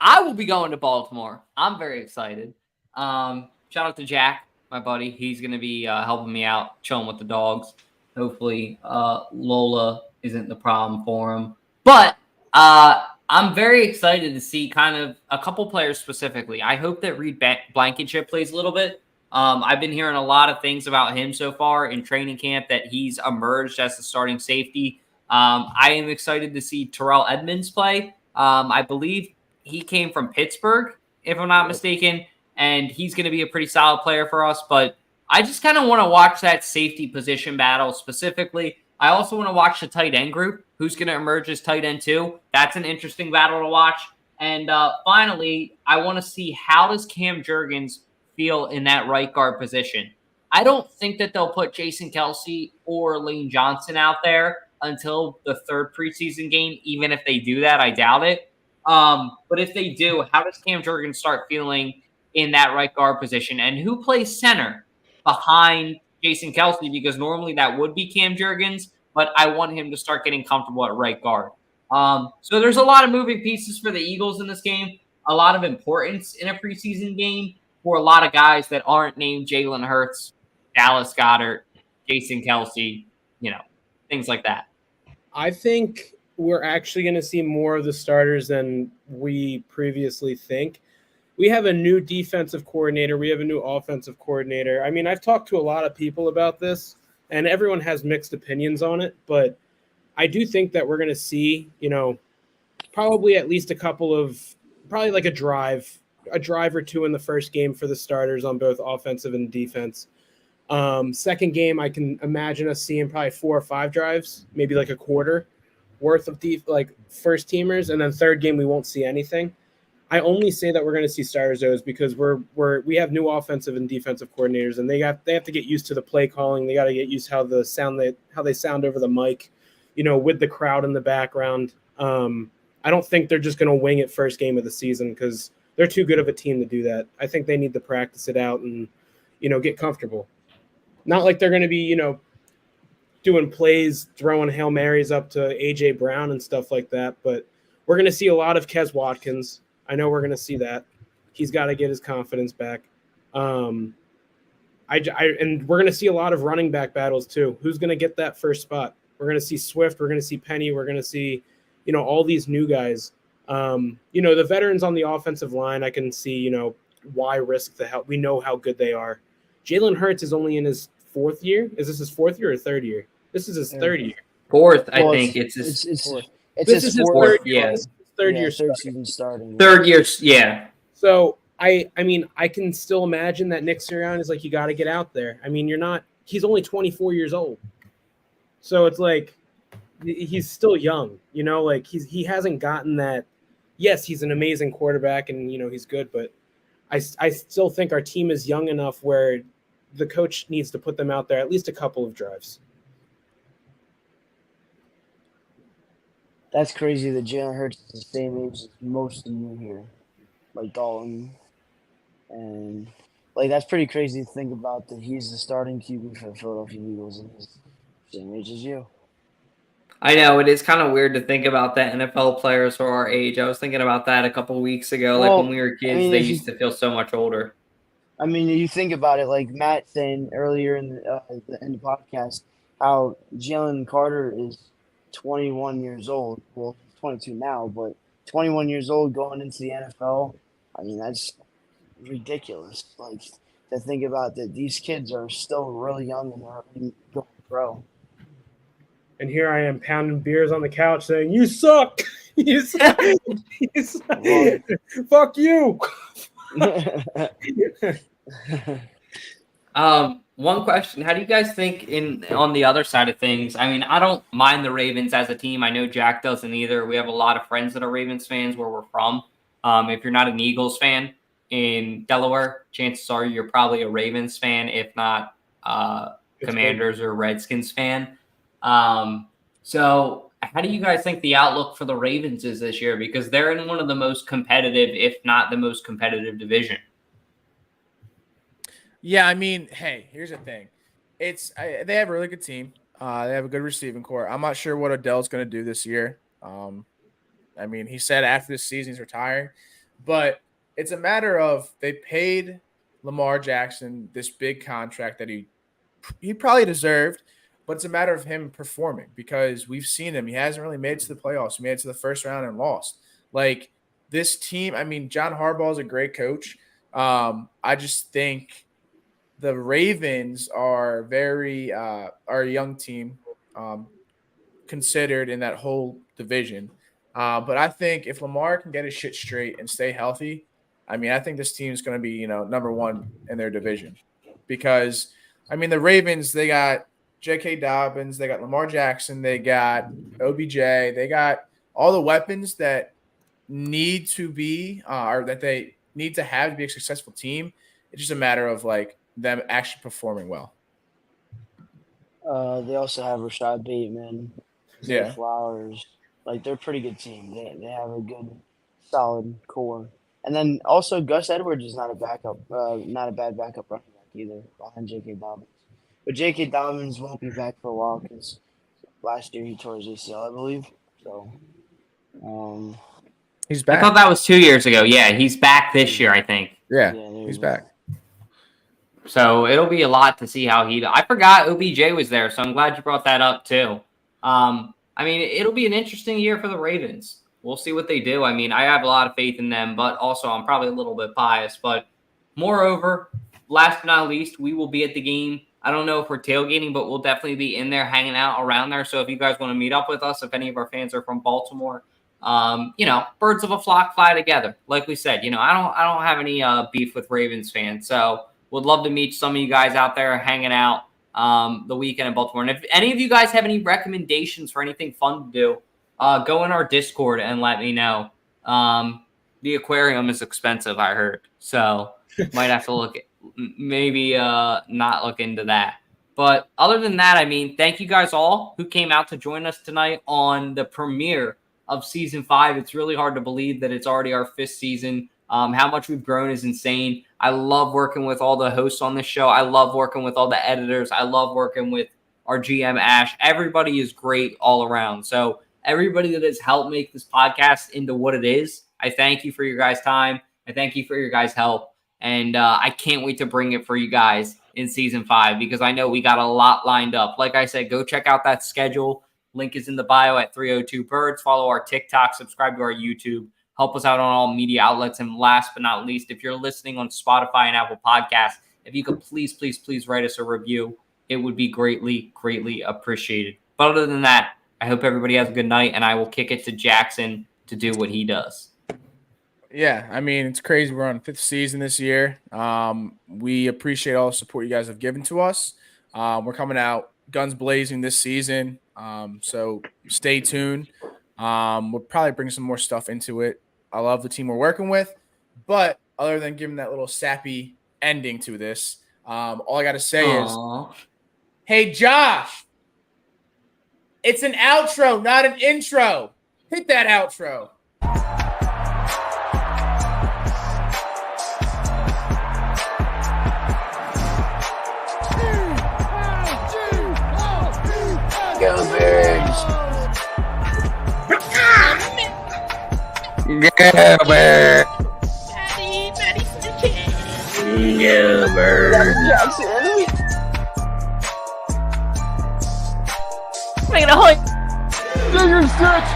I will be going to Baltimore. I'm very excited. Shout out to Jack, my buddy. He's going to be helping me out, chilling with the dogs. Hopefully, Lola isn't the problem for him. But I'm very excited to see kind of a couple players specifically. I hope that Reed Blankenship plays a little bit. I've been hearing a lot of things about him so far in training camp, that he's emerged as the starting safety. I am excited to see Terrell Edmonds play. I believe he came from Pittsburgh, if I'm not mistaken, and he's going to be a pretty solid player for us. But I just kind of want to watch that safety position battle specifically. I also want to watch the tight end group, who's going to emerge as tight end too. That's an interesting battle to watch. And finally, I want to see, how does Cam Jurgens feel in that right guard position? I don't think that they'll put Jason Kelce or Lane Johnson out there until the third preseason game. Even if they do that, I doubt it. But if they do, how does Cam Jurgens start feeling in that right guard position? And who plays center behind Jason Kelce? Because normally that would be Cam Jurgens, but I want him to start getting comfortable at right guard. So there's a lot of moving pieces for the Eagles in this game, a lot of importance in a preseason game for a lot of guys that aren't named Jalen Hurts, Dallas Goedert, Jason Kelce, things like that. I think we're actually going to see more of the starters than we previously think. We have a new defensive coordinator. We have a new offensive coordinator. I mean, I've talked to a lot of people about this, and everyone has mixed opinions on it. But I do think that we're going to see, probably at least a couple of, probably like a drive or two in the first game for the starters on both offensive and defense. Second game, I can imagine us seeing probably 4 or 5 drives, maybe like a quarter worth of first teamers. And then third game, we won't see anything. I only say that we're going to see starters though, because we have new offensive and defensive coordinators, and they have to get used to the play calling. They got to get used to how they sound over the mic, with the crowd in the background. I don't think they're just going to wing it first game of the season, because they're too good of a team to do that. I think they need to practice it out and, get comfortable. Not like they're going to be, doing plays, throwing Hail Marys up to A.J. Brown and stuff like that. But we're going to see a lot of Kes Watkins. I know we're going to see that. He's got to get his confidence back. And we're going to see a lot of running back battles too. Who's going to get that first spot? We're going to see Swift. We're going to see Penny. We're going to see, all these new guys. The veterans on the offensive line, I can see, why risk the help. We know how good they are. Jalen Hurts is only in his 4th year. Is this his 4th year or 3rd year? This is his 3rd year. 4th, I think. It's his 4th. This is his 3rd year. Yeah. This is his 3rd year third season starting. 3rd year, yeah. So I mean, I can still imagine that Nick Sirianni is like, you got to get out there. I mean, he's only 24 years old. So it's like, he's still young, he hasn't gotten that. Yes, he's an amazing quarterback and, he's good, but I still think our team is young enough where the coach needs to put them out there at least a couple of drives. That's crazy that Jalen Hurts is the same age as most of you here, like Dalton. And, that's pretty crazy to think about, that he's the starting QB for the Philadelphia Eagles and he's the same age as you. I know, it is kind of weird to think about that NFL players who are our age. I was thinking about that a couple of weeks ago. When we were kids, they used to feel so much older. I mean, you think about it, like Matt saying earlier in the podcast, how Jalen Carter is 21 years old. Well, 22 now, but 21 years old going into the NFL. I mean, that's ridiculous. To think about that, these kids are still really young and they're already going pro. And here I am pounding beers on the couch saying, "You suck! You suck! You suck. Fuck you!" One question: how do you guys think on the other side of things? I mean, I don't mind the Ravens as a team. I know Jack doesn't either. We have a lot of friends that are Ravens fans where we're from. If you're not an Eagles fan in Delaware, chances are you're probably a Ravens fan, if not Commanders or Redskins fan. So how do you guys think the outlook for the Ravens is this year? Because they're in one of the most competitive, if not the most competitive division. Yeah, I mean, hey, here's the thing. They have a really good team. They have a good receiving core. I'm not sure what Odell's going to do this year. I mean, he said after this season he's retiring, but it's a matter of they paid Lamar Jackson this big contract that he probably deserved, but it's a matter of him performing because we've seen him. He hasn't really made it to the playoffs. He made it to the first round and lost. Like this team, I mean, John Harbaugh is a great coach. I just think the Ravens are are a young team considered in that whole division. But I think if Lamar can get his shit straight and stay healthy, I mean, I think this team is going to be, number one in their division because, I mean, the Ravens, they got J.K. Dobbins, they got Lamar Jackson, they got OBJ, they got all the weapons that need to be or that they need to have to be a successful team. It's just a matter of like them actually performing well. They also have Rashad Bateman, Yeah, Flowers. Like they're a pretty good team. They have a good, solid core. And then also Gus Edwards is not a backup, not a bad backup running back either behind J.K. Dobbins. But J.K. Dobbins won't be back for a while because last year he tore his ACL, I believe. So he's back. I thought that was 2 years ago. Yeah, he's back this year, I think. Yeah, he's back. So it'll be a lot to see how I forgot OBJ was there, so I'm glad you brought that up too. I mean, it'll be an interesting year for the Ravens. We'll see what they do. I mean, I have a lot of faith in them, but also I'm probably a little bit biased. But moreover, last but not least, we will be at the game. I don't know if we're tailgating, but we'll definitely be in there hanging out around there. So if you guys want to meet up with us, if any of our fans are from Baltimore, birds of a flock fly together. Like we said, I don't have any beef with Ravens fans. So would love to meet some of you guys out there hanging out the weekend in Baltimore. And if any of you guys have any recommendations for anything fun to do, go in our Discord and let me know. The aquarium is expensive, I heard. So might have to look at maybe not look into that. But other than that, I mean, thank you guys all who came out to join us tonight on the premiere of season 5. It's really hard to believe that it's already our 5th season. How much we've grown is insane. I love working with all the hosts on this show. I love working with all the editors. I love working with our GM, Ash. Everybody is great all around. So everybody that has helped make this podcast into what it is, I thank you for your guys' time. I thank you for your guys' help. And I can't wait to bring it for you guys in season 5 because I know we got a lot lined up. Like I said, go check out that schedule. Link is in the bio at 302BIRDS. Follow our TikTok. Subscribe to our YouTube. Help us out on all media outlets. And last but not least, if you're listening on Spotify and Apple Podcasts, if you could please write us a review, it would be greatly, greatly appreciated. But other than that, I hope everybody has a good night, and I will kick it to Jackson to do what he does. Yeah, I mean, it's crazy. We're on 5th season this year. We appreciate all the support you guys have given to us. We're coming out guns blazing this season, so stay tuned. We'll probably bring some more stuff into it. I love the team we're working with, but other than giving that little sappy ending to this, all I got to say is, hey, Josh, it's an outro, not an intro. Hit that outro. Go Birds. Yeah, man. Yeah, bird. Make it a hug. Do your stitch.